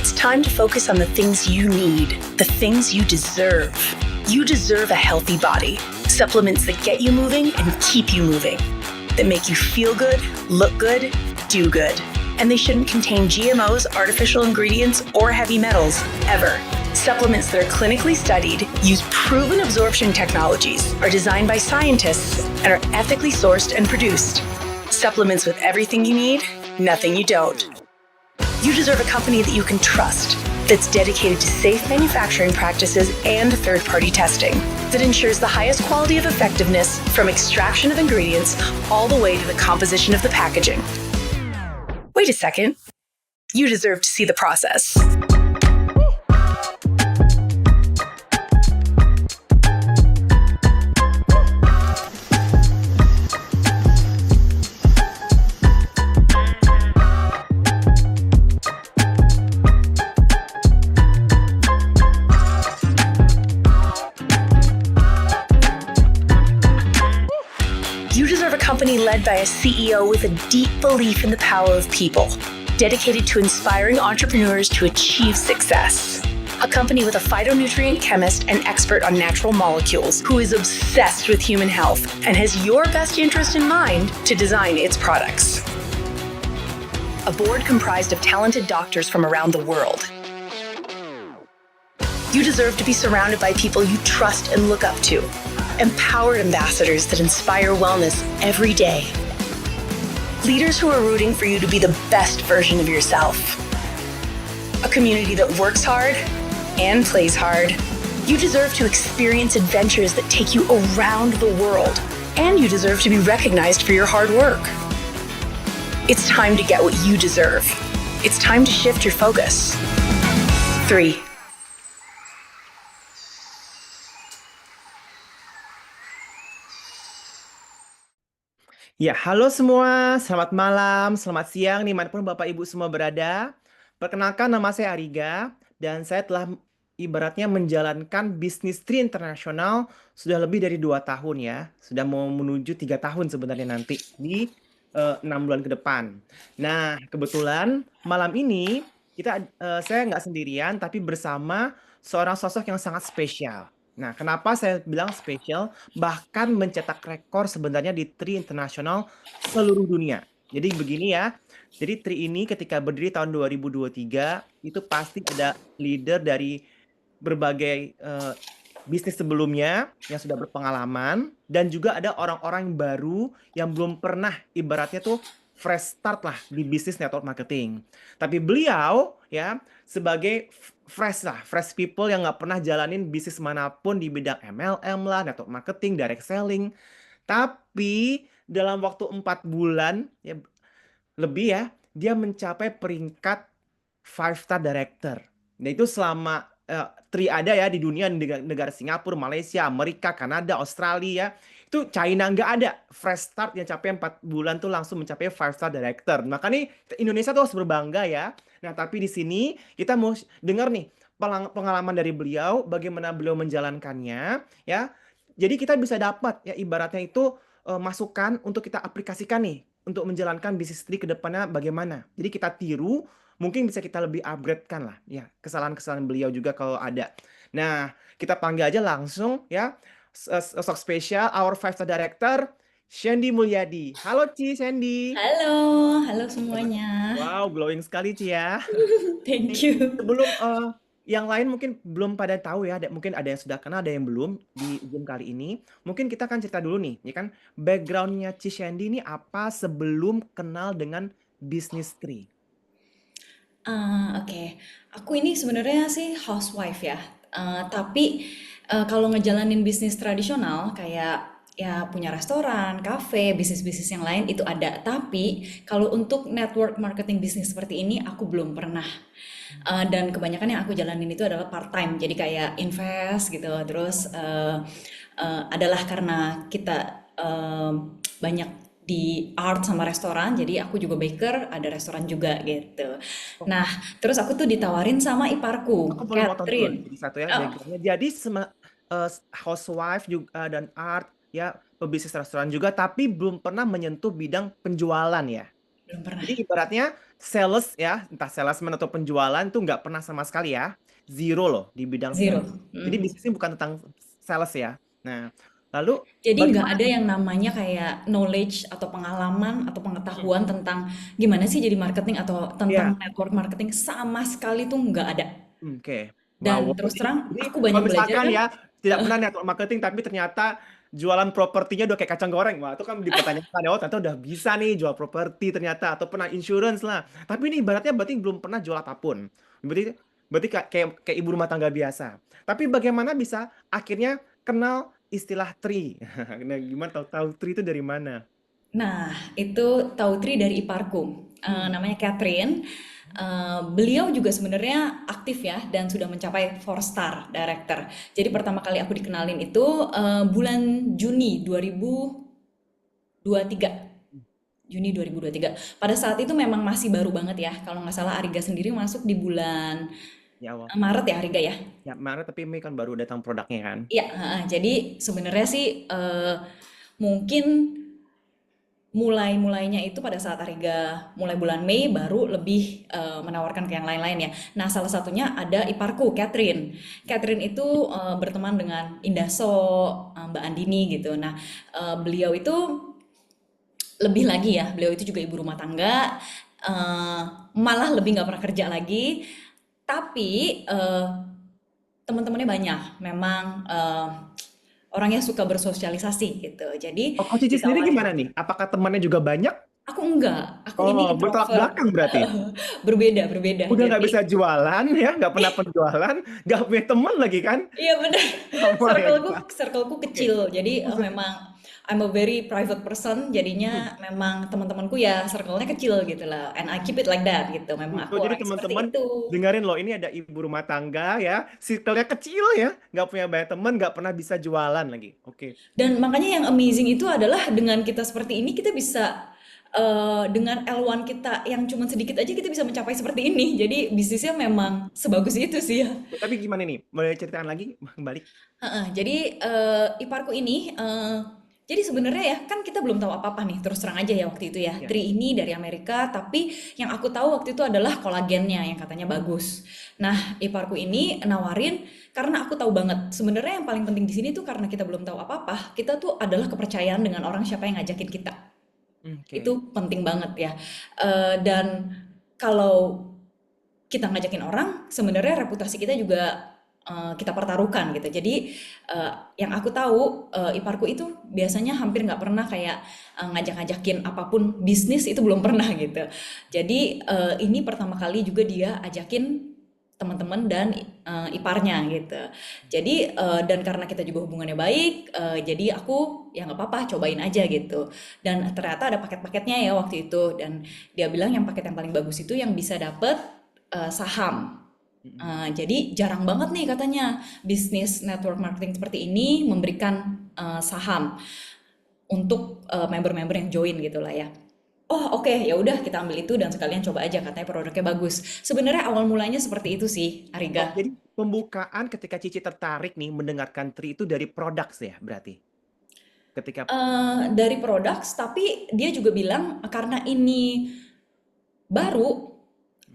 It's time to focus on the things you need, the things you deserve. You deserve a healthy body, supplements that get you moving and keep you moving, that make you feel good, look good, do good. And they shouldn't contain GMOs, artificial ingredients, or heavy metals, ever. Supplements that are clinically studied, use proven absorption technologies, are designed by scientists, and are ethically sourced and produced. Supplements with everything you need, nothing you don't. You deserve a company that you can trust, that's dedicated to safe manufacturing practices and third-party testing, that ensures the highest quality of effectiveness from extraction of ingredients all the way to the composition of the packaging. Wait a second. You deserve to see the process. You deserve a company led by a CEO with a deep belief in the power of people, dedicated to inspiring entrepreneurs to achieve success. A company with a phytonutrient chemist and expert on natural molecules who is obsessed with human health and has your best interest in mind to design its products. A board comprised of talented doctors from around the world. You deserve to be surrounded by people you trust and look up to. Empowered ambassadors that inspire wellness every day. Leaders who are rooting for you to be the best version of yourself. A community that works hard and plays hard. You deserve to experience adventures that take you around the world. And you deserve to be recognized for your hard work. It's time to get what you deserve. It's time to shift your focus. 3. Ya, halo semua, selamat malam, selamat siang, dimanapun Bapak Ibu semua berada. Perkenalkan, nama saya Ariga, dan saya telah ibaratnya menjalankan bisnis tri internasional sudah lebih dari 2 tahun ya. Sudah mau menuju 3 tahun sebenarnya nanti di 6 bulan ke depan. Nah, kebetulan malam ini saya nggak sendirian, tapi bersama seorang sosok yang sangat spesial. Nah, kenapa saya bilang spesial? Bahkan mencetak rekor sebenarnya di tri internasional seluruh dunia. Jadi begini ya, jadi tri ini ketika berdiri tahun 2023, itu pasti ada leader dari berbagai bisnis sebelumnya yang sudah berpengalaman, dan juga ada orang-orang yang baru yang belum pernah ibaratnya tuh fresh start lah di bisnis network marketing. Tapi beliau ya sebagai fresh people yang nggak pernah jalanin bisnis manapun di bidang MLM lah, network marketing, direct selling. Tapi dalam waktu 4 bulan ya, lebih ya, dia mencapai peringkat 5-star director. Nah itu selama tri ada ya di dunia, negara Singapura, Malaysia, Amerika, Kanada, Australia. Itu China nggak ada fresh start yang capai 4 bulan tuh langsung mencapai 5-star director. Makanya Indonesia tuh harus berbangga ya. Nah tapi di sini kita mau dengar nih pengalaman dari beliau, bagaimana beliau menjalankannya ya. Jadi kita bisa dapat ya ibaratnya itu masukan untuk kita aplikasikan nih untuk menjalankan bisnis tri ke depannya bagaimana. Jadi kita tiru, mungkin bisa kita lebih upgrade-kan lah ya kesalahan-kesalahan beliau juga kalau ada. Nah, kita panggil aja langsung ya sosok spesial our 5-star director Shandy Mulyadi. Halo Ci, Shandy. Halo, halo semuanya. Wow, glowing sekali Ci ya. Thank Nih, you. sebelum yang lain mungkin belum pada tahu ya, mungkin ada yang sudah kenal, ada yang belum di Zoom kali ini. Mungkin kita akan cerita dulu nih, ya kan, backgroundnya Ci Shandy ini apa sebelum kenal dengan bisnis tri? Oke. Aku ini sebenarnya sih housewife ya. Tapi kalau ngejalanin bisnis tradisional kayak ya punya restoran, kafe, bisnis-bisnis yang lain itu ada. Tapi kalau untuk network marketing bisnis seperti ini aku belum pernah. Dan kebanyakan yang aku jalanin itu adalah part time. Jadi kayak invest gitu. Terus adalah karena kita banyak di art sama restoran, jadi aku juga baker, ada restoran juga gitu. Oh, Nah, terus aku tuh ditawarin sama aku iparku, boleh motong dulu nih, Catherine. jadi satu ya Oh, backgroundnya. Jadi housewife juga dan art ya, pebisnis restoran juga, tapi belum pernah menyentuh bidang penjualan ya. belum pernah. Jadi ibaratnya sales ya, entah salesman atau penjualan tuh nggak pernah sama sekali ya, zero loh di bidang Zero. sales. Jadi Mm. bisnisnya bukan tentang sales ya. Nah, lalu Jadi nggak bagaimana? ada yang namanya kayak knowledge atau pengalaman atau Hmm, pengetahuan tentang gimana sih jadi marketing atau tentang ya, network marketing sama sekali tuh nggak ada. oke. Wow, Dan wow. terus terang Ini aku kalau banyak belajar misalkan kan. ya tidak pernah network marketing tapi ternyata jualan propertinya udah kayak kacang goreng, wah itu kan dipertanyakan ya, oh ternyata udah bisa nih jual properti ternyata atau pernah insurance lah. Tapi ini ibaratnya berarti belum pernah jual apapun. Berarti berarti kayak ibu rumah tangga biasa. Tapi bagaimana bisa akhirnya kenal istilah tri? Nah, gimana tahu tri itu dari mana? Nah, itu tahu Tri dari iparku. Hmm. Namanya Catherine. Beliau juga sebenarnya aktif ya dan sudah mencapai 4-star director. Jadi pertama kali aku dikenalin itu bulan Juni 2023. Juni 2023. Pada saat itu memang masih baru banget ya. Kalau nggak salah Ariga sendiri masuk di bulan Ya awal. Maret ya Ariga ya. Ya Maret tapi Mei kan baru datang produknya kan. Iya, heeh. Jadi sebenarnya sih mungkin mulainya itu pada saat Ariga mulai bulan Mei baru lebih menawarkan ke yang lain-lain ya. Nah, salah satunya ada iparku, Catherine. Catherine itu berteman dengan Indaso, Mbak Andini gitu. Nah, beliau itu lebih lagi ya, beliau itu juga ibu rumah tangga, eh, malah lebih nggak pernah kerja lagi. Tapi teman-temannya banyak, memang orangnya suka bersosialisasi gitu. Jadi Oh, Coach Cici sendiri ditawarin. gimana nih? Apakah temannya juga banyak? Aku enggak, aku Oh, ini bertolak introvert. belakang berarti. Berbeda, berbeda. Udah nggak Jadi, bisa jualan ya, nggak pernah penjualan, nggak punya teman lagi kan? iya benar. Oh my Circleku, God. circleku Oke. kecil. Jadi Buset. memang I'm a very private person. Hmm. Jadinya memang teman-temanku ya circle-nya kecil gitu lah. And I keep it like that gitu. Memang So, aku jadi orangnya seperti teman-teman itu. dengerin loh, ini ada ibu rumah tangga ya, circle-nya kecil ya, nggak punya banyak teman, nggak pernah bisa jualan lagi. Oke. Dan makanya yang amazing itu adalah dengan kita seperti ini kita bisa dengan L1 kita yang cuma sedikit aja kita bisa mencapai seperti ini. Jadi bisnisnya memang sebagus itu sih ya. Tapi gimana nih? Boleh ceritaan lagi? Balik. Heeh, jadi iparku ini jadi sebenarnya ya kan kita belum tahu apa-apa nih terus terang aja ya waktu itu ya. Ya. Tri ini dari Amerika tapi yang aku tahu waktu itu adalah kolagennya yang katanya bagus. Nah, iparku ini nawarin karena aku tahu banget sebenarnya yang paling penting di sini tuh karena kita belum tahu apa-apa, kita tuh adalah kepercayaan dengan orang siapa yang ngajakin kita. Oke. Itu penting banget ya. Dan kalau kita ngajakin orang, sebenarnya reputasi kita juga kita pertaruhkan gitu. Jadi yang aku tahu iparku itu biasanya hampir nggak pernah kayak ngajak-ngajakin apapun bisnis itu belum pernah gitu. Jadi ini pertama kali juga dia ajakin teman-teman dan iparnya gitu. Jadi dan karena kita juga hubungannya baik, jadi aku ya nggak apa-apa cobain aja gitu. Dan ternyata ada paket-paketnya ya waktu itu. Dan dia bilang yang paket yang paling bagus itu yang bisa dapet saham. Jadi jarang banget nih katanya bisnis network marketing seperti ini memberikan saham untuk member-member yang join gitu lah ya. Oh oke, ya udah kita ambil itu dan sekalian coba aja katanya produknya bagus. Sebenarnya awal mulanya seperti itu sih, Oh, Ariga. jadi pembukaan ketika Cici tertarik nih mendengarkan Tri itu dari produk ya berarti. Ketika Dari produk, tapi dia juga bilang karena ini baru,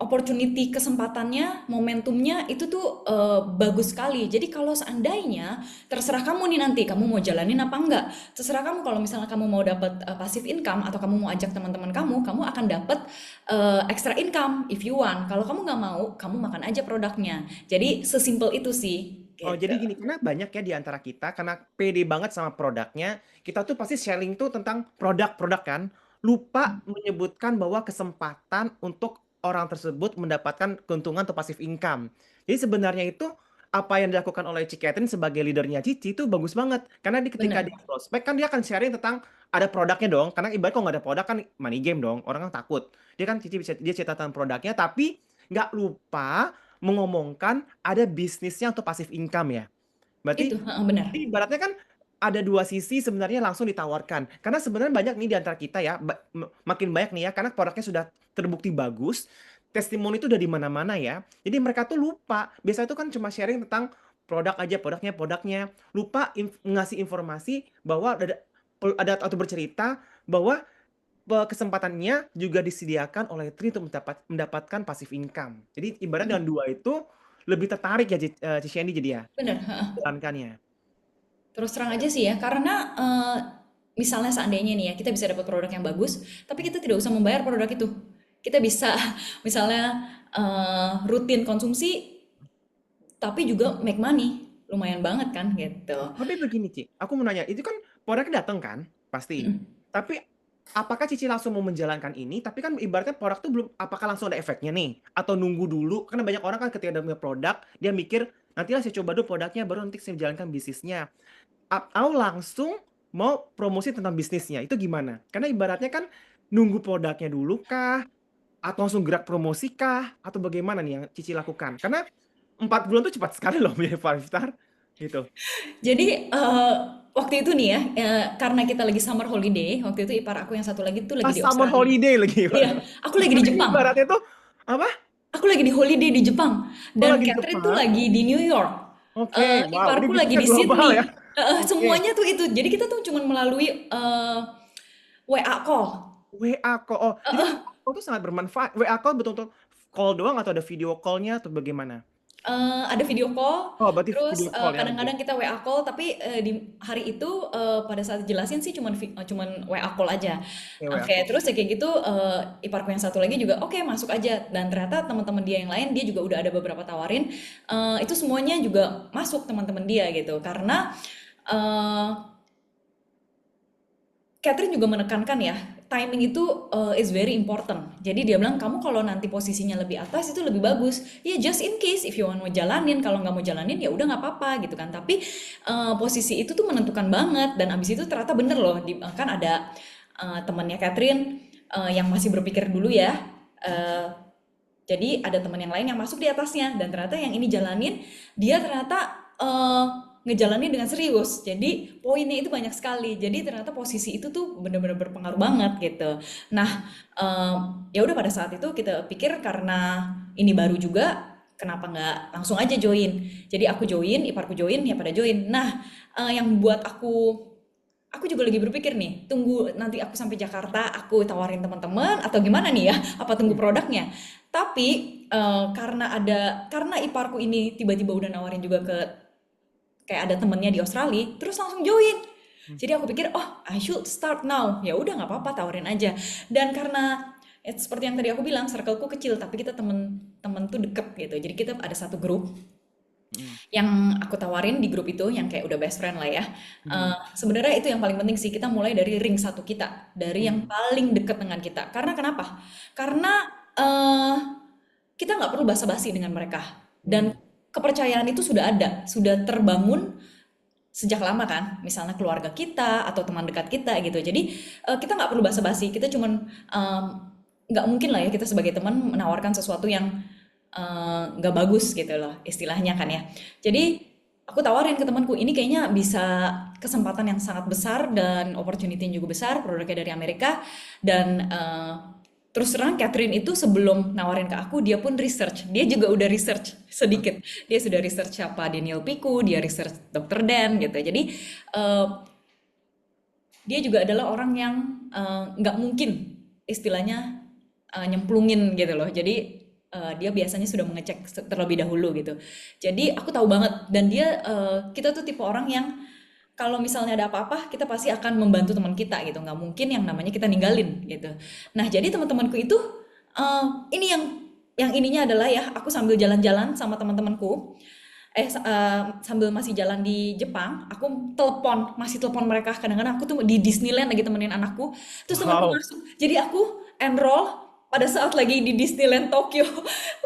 opportunity kesempatannya, momentumnya itu tuh bagus sekali. Jadi kalau seandainya terserah kamu nih nanti kamu mau jalanin apa enggak. Terserah kamu kalau misalnya kamu mau dapat passive income atau kamu mau ajak teman-teman kamu akan dapat extra income if you want. Kalau kamu nggak mau, kamu makan aja produknya. Jadi sesimpel itu sih, Oh, jadi gitu. gini, karena banyak ya di antara kita, karena pede banget sama produknya, kita tuh pasti sharing tuh tentang produk-produk kan, lupa menyebutkan bahwa kesempatan untuk orang tersebut mendapatkan keuntungan atau passive income. Jadi sebenarnya itu apa yang dilakukan oleh Ci Catherine sebagai leadernya Cici itu bagus banget. Karena ketika dia Bener, prospek kan dia akan sharing tentang ada produknya dong. Karena ibarat kalau nggak ada produk kan money game dong. Orang kan takut. Dia kan Cici bisa dia cerita tentang produknya, tapi nggak lupa mengomongkan ada bisnisnya untuk passive income ya. itu, Berarti heeh, bener. jadi ibaratnya kan ada dua sisi sebenarnya langsung ditawarkan. Karena sebenarnya banyak nih di antara kita ya, makin banyak nih ya, karena produknya sudah terbukti bagus, testimoni itu udah di mana-mana ya. Jadi mereka tuh lupa. Biasanya itu kan cuma sharing tentang produk aja, produknya. Lupa ngasih informasi bahwa ada atau bercerita bahwa kesempatannya juga disediakan oleh Tri untuk mendapatkan passive income. Jadi ibaratnya dengan dua itu lebih tertarik ya Cici Shandy jadi ya Bener, heeh. jalankannya. Terus terang aja sih ya, karena misalnya seandainya nih ya, kita bisa dapat produk yang bagus, tapi kita tidak usah membayar produk itu. Kita bisa misalnya rutin konsumsi, tapi juga make money. Lumayan banget kan gitu. Tapi begini Ci, aku mau nanya, itu kan produknya datang kan? Pasti. Mm-mm. Tapi apakah Cici langsung mau menjalankan ini? Tapi kan ibaratnya produk tuh belum, apakah langsung ada efeknya nih? Atau nunggu dulu? Karena banyak orang kan ketika ada punya produk, dia mikir, nantilah saya coba dulu produknya, baru nanti saya menjalankan bisnisnya. Atau langsung mau promosi tentang bisnisnya, itu gimana? Karena ibaratnya kan nunggu produknya dulu kah? Atau langsung gerak promosi kah? Atau bagaimana nih yang Cici lakukan? Karena 4 bulan tuh cepat sekali loh menjadi five star gitu. Jadi waktu itu nih ya, karena kita lagi summer holiday, waktu itu ipar aku yang satu lagi tuh Pas lagi di summer Australia. holiday lagi. Iya, aku lagi di Jadi Jepang. ibaratnya tuh apa? Aku lagi di holiday di Jepang. Oh Dan lagi di Catherine tuh Jepang. lagi di New York. Oke, wow, ini Iparku lagi bisnisnya di global Sydney. ya. Oke. Semuanya tuh itu. Jadi kita tuh cuman melalui WA call. WA call. Oh, jadi WA call tuh sangat bermanfaat. WA call betul-betul call doang atau ada video call-nya atau bagaimana? Ada video call, Oh, berarti terus video call ya, kadang-kadang oke. kita WA call, tapi di hari itu pada saat jelasin sih cuman WA call aja. Oke, WA Oke, call. terus ya kayak gitu iparku yang satu lagi juga oke masuk aja, dan ternyata teman-teman dia yang lain dia juga udah ada beberapa tawarin, itu semuanya juga masuk teman-teman dia gitu, karena eh, Catherine juga menekankan ya, timing itu is very important. Jadi dia bilang kamu kalau nanti posisinya lebih atas itu lebih bagus. Ya just in case if you want mau jalanin, kalau nggak mau jalanin ya udah nggak apa-apa gitu kan. Tapi posisi itu tuh menentukan banget, dan abis itu ternyata bener loh. Kan ada temannya Catherine yang masih berpikir dulu ya. Eh, jadi ada teman yang lain yang masuk di atasnya, dan ternyata yang ini jalanin, dia ternyata ngejalanin dengan serius. Jadi poinnya itu banyak sekali. Jadi ternyata posisi itu tuh bener-bener berpengaruh banget gitu. Nah, ya udah pada saat itu kita pikir karena ini baru juga, kenapa nggak langsung aja join. Jadi aku join, iparku join, ya pada join. Nah, yang buat aku juga lagi berpikir nih, tunggu nanti aku sampai Jakarta, aku tawarin teman-teman atau gimana nih ya? Apa tunggu produknya? Tapi karena iparku ini tiba-tiba udah nawarin juga ke kayak ada temennya di Australia, terus langsung join. Jadi aku pikir, oh I should start now. Ya udah nggak apa-apa, tawarin aja. Dan karena seperti yang tadi aku bilang, circleku kecil, tapi kita temen-temen tuh deket gitu. Jadi kita ada satu grup yang aku tawarin di grup itu, yang kayak udah best friend lah ya. Sebenarnya itu yang paling penting sih, kita mulai dari ring satu kita, dari yang paling deket dengan kita. Karena kenapa? Karena kita nggak perlu basa-basi dengan mereka, dan kepercayaan itu sudah ada, sudah terbangun sejak lama kan, misalnya keluarga kita atau teman dekat kita gitu. Jadi kita nggak perlu basa-basi, kita cuman nggak mungkin lah ya kita sebagai teman menawarkan sesuatu yang nggak bagus gitu loh istilahnya kan ya. Jadi aku tawarin ke temanku, ini kayaknya bisa kesempatan yang sangat besar dan opportunity yang juga besar, produknya dari Amerika. Dan terus terang Catherine itu sebelum nawarin ke aku, dia pun research, dia juga udah research sedikit, dia sudah research siapa Daniel Piku, dia research Dr. Dan gitu. Jadi dia juga adalah orang yang nggak mungkin istilahnya nyemplungin gitu loh. Jadi dia biasanya sudah mengecek terlebih dahulu gitu. Jadi aku tahu banget, dan dia kita tuh tipe orang yang kalau misalnya ada apa-apa kita pasti akan membantu teman kita gitu. Nggak mungkin yang namanya kita ninggalin gitu. Nah jadi teman-temanku itu ini yang ininya adalah ya, aku sambil jalan-jalan sama teman-temanku, sambil masih jalan di Jepang, aku masih telepon mereka. Kadang-kadang aku tuh di Disneyland lagi temenin anakku, terus temanku Wow. masuk. Jadi aku enroll pada saat lagi di Disneyland Tokyo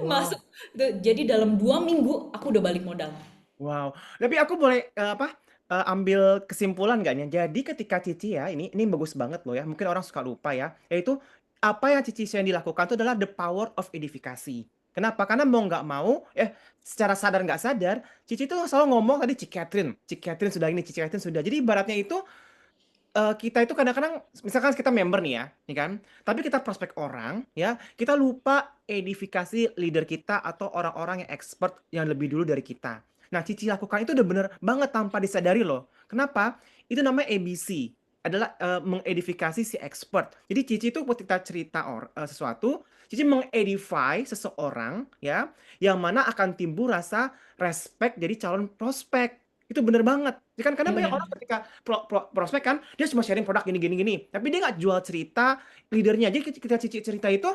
masuk. Wow. Jadi dalam 2 minggu aku udah balik modal. Wow. Tapi aku boleh ambil kesimpulan nggak nih? Jadi ketika Cici ya, ini bagus banget loh ya. Mungkin orang suka lupa ya. Yaitu apa yang Cici yang dilakukan itu adalah the power of edifikasi. Kenapa? Karena mau nggak mau, secara sadar nggak sadar, Cici tuh selalu ngomong tadi Cik Catherine sudah ini, Cik Catherine sudah. Jadi ibaratnya itu kita itu kadang-kadang misalkan kita member nih ya kan? Tapi kita prospek orang ya, kita lupa edifikasi leader kita atau orang-orang yang expert yang lebih dulu dari kita. Nah, Cici lakukan itu udah bener banget tanpa disadari loh. Kenapa? Itu namanya ABC. adalah mengedifikasi si expert. Jadi Cici itu ketika cerita sesuatu, Cici mengedify seseorang ya, yang mana akan timbul rasa respect dari calon prospek. Itu bener banget. Ya kan Iya kadang banyak benar. orang ketika prospek kan dia cuma sharing produk gini gini gini, tapi dia nggak jual cerita leadernya. Jadi ketika Cici cerita itu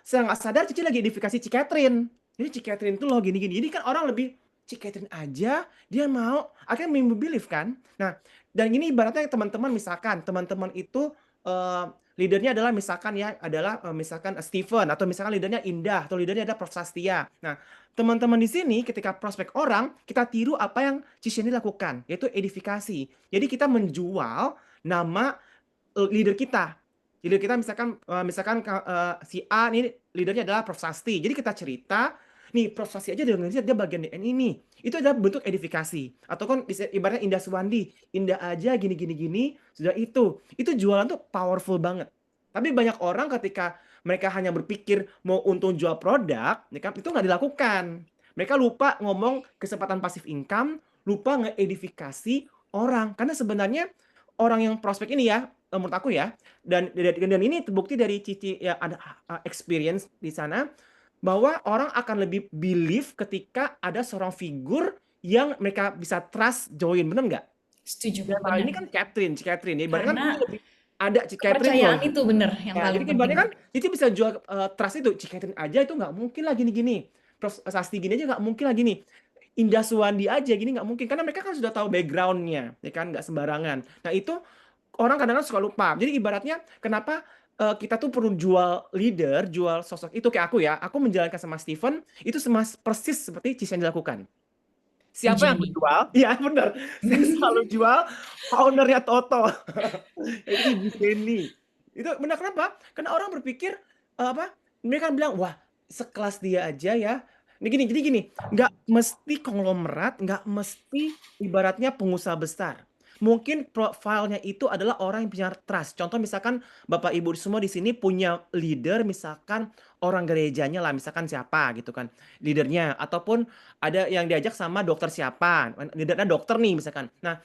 saya nggak sadar Cici lagi edifikasi Ci Catherine. Jadi Ci Catherine itu loh gini gini. Jadi kan orang lebih Ci Catherine aja dia mau akhirnya believe kan. Nah, dan ini ibaratnya teman-teman misalkan teman-teman itu leadernya adalah misalkan ya adalah misalkan Steven atau misalkan leadernya Indah atau leadernya ada Prof Sastia. Nah, teman-teman di sini ketika prospek orang kita tiru apa yang Cicieni lakukan yaitu edifikasi. Jadi kita menjual nama leader kita. Leader kita misalkan si A ini leadernya adalah Prof Sasti. Jadi kita cerita nih Prof Sasti aja dia bagian DN ini. Itu adalah bentuk edifikasi. Atau kan ibaratnya Indah Suwandi, Indah aja gini gini gini, sudah itu. Itu jualan tuh powerful banget. Tapi banyak orang ketika mereka hanya berpikir mau untung jual produk, ya kan, itu nggak dilakukan. Mereka lupa ngomong kesempatan pasif income, lupa ngeedifikasi orang. Karena sebenarnya orang yang prospek ini ya, menurut aku ya, dan ini terbukti dari Cici ya ada experience di sana, bahwa orang akan lebih believe ketika ada seorang figur yang mereka bisa trust join, bener nggak? Setuju, Dalam hal benar. ini kan Ci Catherine ya, ibaratnya kan Karena ini lebih ada Ci Catherine loh. kepercayaan itu benar yang Ya, paling jadi penting. ibaratnya kan Cici bisa jual trust itu, Ci Catherine aja itu nggak mungkin lah gini-gini. Prof Sasti gini aja nggak mungkin lah gini. Indah Suwandi aja gini nggak mungkin karena mereka kan sudah tahu backgroundnya, ya kan nggak sembarangan. Nah itu orang kadang-kadang suka lupa. Jadi ibaratnya kenapa kita tuh perlu jual leader, jual sosok itu kayak aku ya. Aku menjalankan sama Steven itu persis seperti Cicieni lakukan. Siapa yang aku Eugenie. jual? Iya benar. Saya selalu jual ownernya Toto. Itu Ibu Jenny. Itu benar kenapa? Karena orang berpikir apa? Mereka bilang, wah sekelas dia aja ya. Ini gini, jadi gini, nggak mesti konglomerat, nggak mesti ibaratnya pengusaha besar. Mungkin profilnya itu adalah orang yang punya trust. Contoh misalkan Bapak Ibu semua di sini punya leader, misalkan orang gerejanya lah, misalkan siapa gitu kan, leadernya. Ataupun ada yang diajak sama dokter siapa, leadernya dokter nih misalkan. Nah,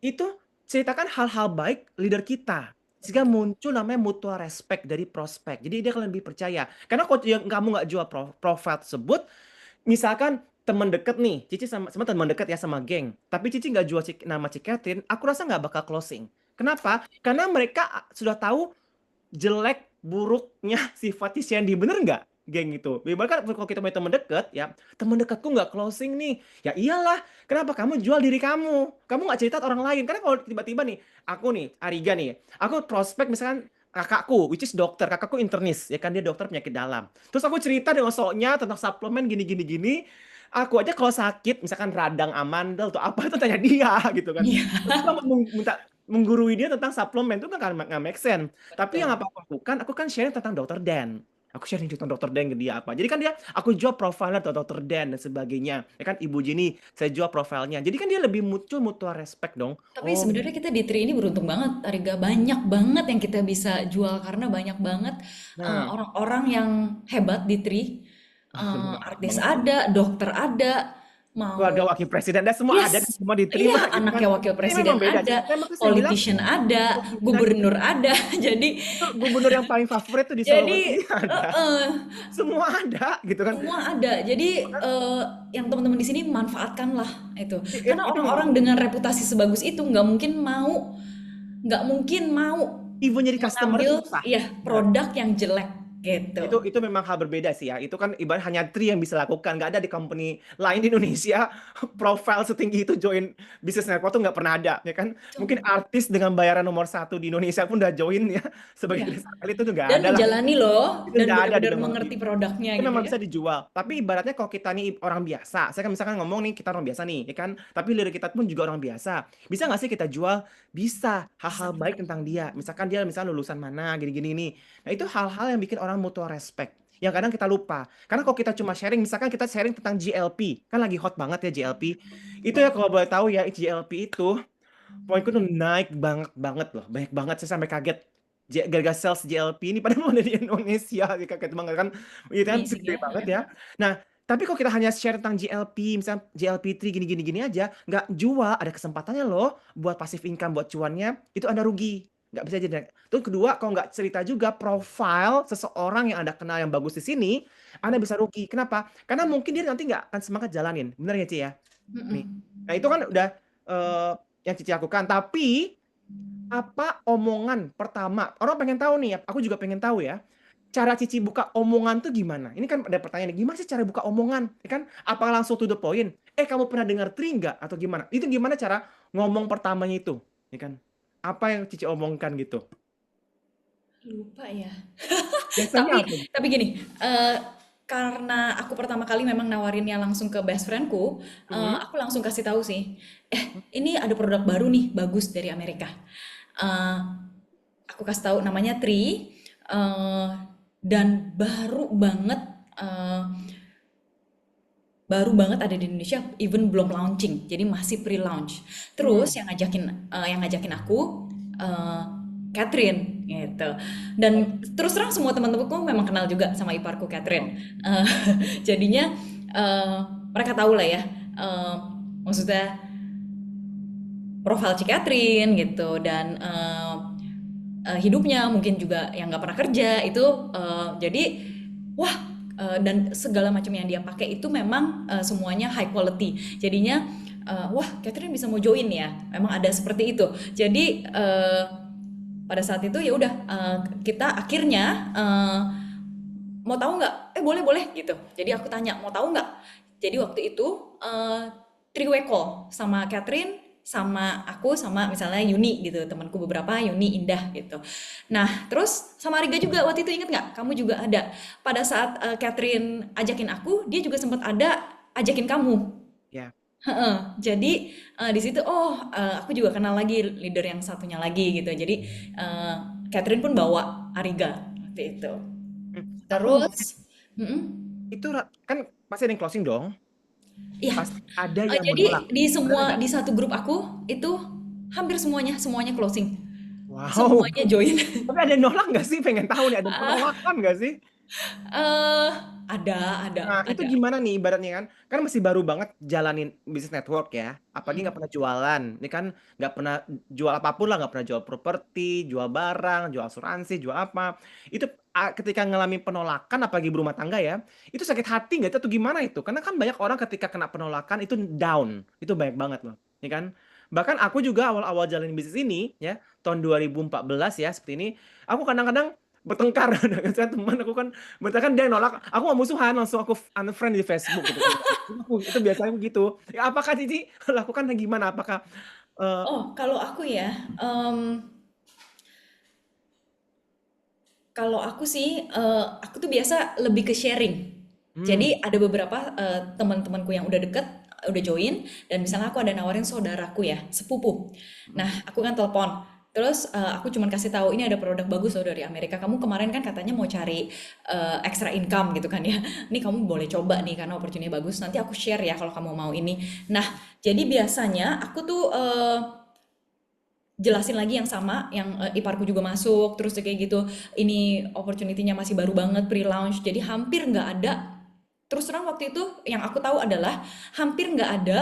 itu ceritakan hal-hal baik leader kita. Sehingga muncul namanya mutual respect dari prospek. Jadi dia akan lebih percaya. Karena kalau kamu nggak jual profile tersebut, misalkan teman deket nih, Cici sama teman deket ya sama geng. Tapi Cici nggak jual nama Ci Catherine, aku rasa nggak bakal closing. Kenapa? Karena mereka sudah tahu jelek buruknya sifat Sandy, bener nggak geng itu? Bahkan kalau kita punya teman dekat ya, teman dekatku nggak closing nih, ya iyalah, kenapa kamu jual diri kamu nggak cerita orang lain. Karena kalau tiba-tiba nih aku nih Ariga nih, aku prospek misalkan kakakku which is dokter, kakakku internis ya kan, dia dokter penyakit dalam, terus aku cerita dengan soknya tentang suplemen gini gini gini. Aku aja kalau sakit misalkan radang amandel atau apa itu tanya dia gitu kan. Iya. Terus aku minta menggurui dia tentang suplemen itu kan nggak make sense. Tapi yang Betul. apa aku lakukan, aku kan sharing tentang Dr. Dan. Aku sharing tentang Dr. Dan ke dia apa. Jadi kan aku jual profilnya tentang Dr. Dan dan sebagainya. Ya kan Ibu Jenny, saya jual profilnya. Jadi kan dia lebih mutual respect dong. Tapi Oh, sebenarnya kita di Tri ini beruntung banget, Ariga. Banyak banget yang kita bisa jual karena banyak banget nah, orang-orang yang hebat di Tri. bener Artis banget. ada, dokter ada, Keluarga mau wakil presiden dan semua ada, yes, semua iya diterima gitu kan. anaknya wakil Ini memang presiden beda. ada, Makanya saya bilang, politician ada, dan gubernur ada. Jadi itu gubernur yang paling favorit tuh di Sulawesi jadi ada. Semua ada gitu kan. semua ada. Jadi yang teman-teman di sini manfaatkanlah itu. Karena Itu memang orang-orang dengan reputasi sebagus itu nggak mungkin mau even jadi customer mengambil susah. ya produk yang jelek gitu. Itu memang hal berbeda sih ya. Itu kan ibarat hanya Tri yang bisa lakukan. Nggak ada di company lain di Indonesia profile setinggi itu join bisnis network tuh nggak pernah ada, ya kan? Mungkin artis dengan bayaran nomor 1 di Indonesia pun udah join ya sebagai Iya. sekali itu tuh nggak Dan ada lah. menjalani loh Itu dan nggak ada di benar-benar memang mengerti produknya itu gitu memang ya. bisa dijual. Tapi ibaratnya kalau kita nih orang biasa, saya kan misalkan ngomong nih kita orang biasa nih, ya kan? Tapi lirik kita pun juga orang biasa. Bisa nggak sih kita jual? Bisa. Bisa Hal-hal baik banget. tentang dia. Misalkan dia misalnya lulusan mana, gini-gini nih. Nah itu hal-hal yang bikin orang mutual respect. Yang kadang kita lupa. Karena kalau kita cuma sharing, misalkan kita sharing tentang GLP, kan lagi hot banget ya GLP. Itu ya kalau boleh tahu ya GLP itu, poinku tuh naik banget loh, banyak banget saya sampai kaget. Gara-gara sales GLP ini pada mau ada di Indonesia, kaget banget kan, itu kan Amazing gede ya. banget ya. Nah, Tapi kalau kita hanya share tentang GLP, misalnya GLP-3 gini-gini aja, nggak jual, ada kesempatannya loh buat passive income, buat cuannya, itu Anda rugi. Nggak bisa jadi. Terus kedua, kalau nggak cerita juga profile seseorang yang Anda kenal yang bagus di sini, Anda bisa rugi. Kenapa? Karena mungkin dia nanti nggak akan semangat jalanin. Benar ya, Ci ya? Nih. Mm-mm. Nah, itu kan udah yang Cici lakukan. Tapi apa omongan pertama? Orang pengen tahu nih, aku juga pengen tahu ya. Cara Cici buka omongan tuh gimana? Ini kan ada pertanyaan, gimana sih cara buka omongan? Ya kan? Apa langsung to the point? Kamu pernah dengar tri nggak? Atau gimana? Itu gimana cara ngomong pertamanya itu? Ya kan? Apa yang Cici omongkan gitu? Lupa ya. Biasanya Tapi apa? tapi gini, karena aku pertama kali memang nawarinnya langsung ke best friendku, Mhm. aku langsung kasih tahu sih, ini ada produk baru nih bagus dari Amerika. Eh, aku kasih tahu namanya Tri, eh, dan eh, baru banget ada di Indonesia, even belum launching, jadi masih pre-launch. Terus yang ngajakin aku eh, Catherine gitu. Dan terus terang semua teman-temanku memang kenal juga sama iparku Catherine. Eh, jadinya eh, mereka tahu lah ya. Maksudnya profil Ci Catherine gitu dan hidupnya mungkin juga yang nggak pernah kerja itu jadi wah dan segala macam yang dia pakai itu memang semuanya high quality jadinya wah Catherine bisa mau join ya memang ada seperti itu jadi pada saat itu ya udah kita akhirnya mau tahu nggak boleh boleh gitu jadi aku tanya mau tahu nggak jadi waktu itu three-way call sama Catherine sama aku sama misalnya Yuni gitu temanku beberapa Yuni Indah gitu nah terus sama Riga juga waktu itu inget nggak kamu juga ada pada saat Catherine ajakin aku dia juga sempat ada ajakin kamu. Ya. Heeh, jadi di situ aku juga kenal lagi leader yang satunya lagi gitu jadi eh, Catherine pun bawa Ariga waktu itu Aku mau tanya, terus mm-mm. itu kan pasti ada yang closing dong. Iya, Pasti ada yang jadi menolak. di Benar semua nggak? di satu grup aku itu hampir semuanya closing, Wow. semuanya join. Tapi ada yang nolak nggak sih? Pengen tahu nih, ada penolakan nggak sih? eh ada, Nah, itu ada. gimana nih ibaratnya kan? Kan masih baru banget jalanin bisnis network ya. Apalagi nggak Mm. pernah jualan. Ini kan nggak pernah jual apapun lah, nggak pernah jual properti, jual barang, jual asuransi, jual apa. Itu ketika ngalamin penolakan, apalagi berumah tangga ya, itu sakit hati nggak itu atau gimana itu? Karena kan banyak orang ketika kena penolakan itu down. Itu banyak banget loh. Ya kan? Bahkan aku juga awal-awal jalanin bisnis ini ya, tahun 2014 ya, seperti ini, aku kadang-kadang bertengkar dengan saya teman aku kan berarti kan dia nolak, aku mau musuhan, langsung aku unfriend di Facebook gitu kan. Itu biasanya begitu. Ya, apakah Cici lakukan gimana? Apakah eh, Oh, kalau aku ya, kalau aku sih, aku tuh biasa lebih ke sharing. hmm, Jadi ada beberapa teman-temanku yang udah deket, udah join, dan misalnya aku ada nawarin saudaraku ya, sepupu. Nah, aku kan telepon. Terus aku cuman kasih tahu ini ada produk bagus loh dari Amerika. Kamu kemarin kan katanya mau cari extra income gitu kan ya. Ini kamu boleh coba nih karena opportunity bagus. Nanti aku share ya kalau kamu mau ini. Nah, jadi biasanya aku tuh jelasin lagi yang sama, yang iparku juga masuk, terus kayak gitu, ini opportunity-nya masih baru banget pre-launch, jadi hampir nggak ada. Terus terang waktu itu yang aku tahu adalah hampir nggak ada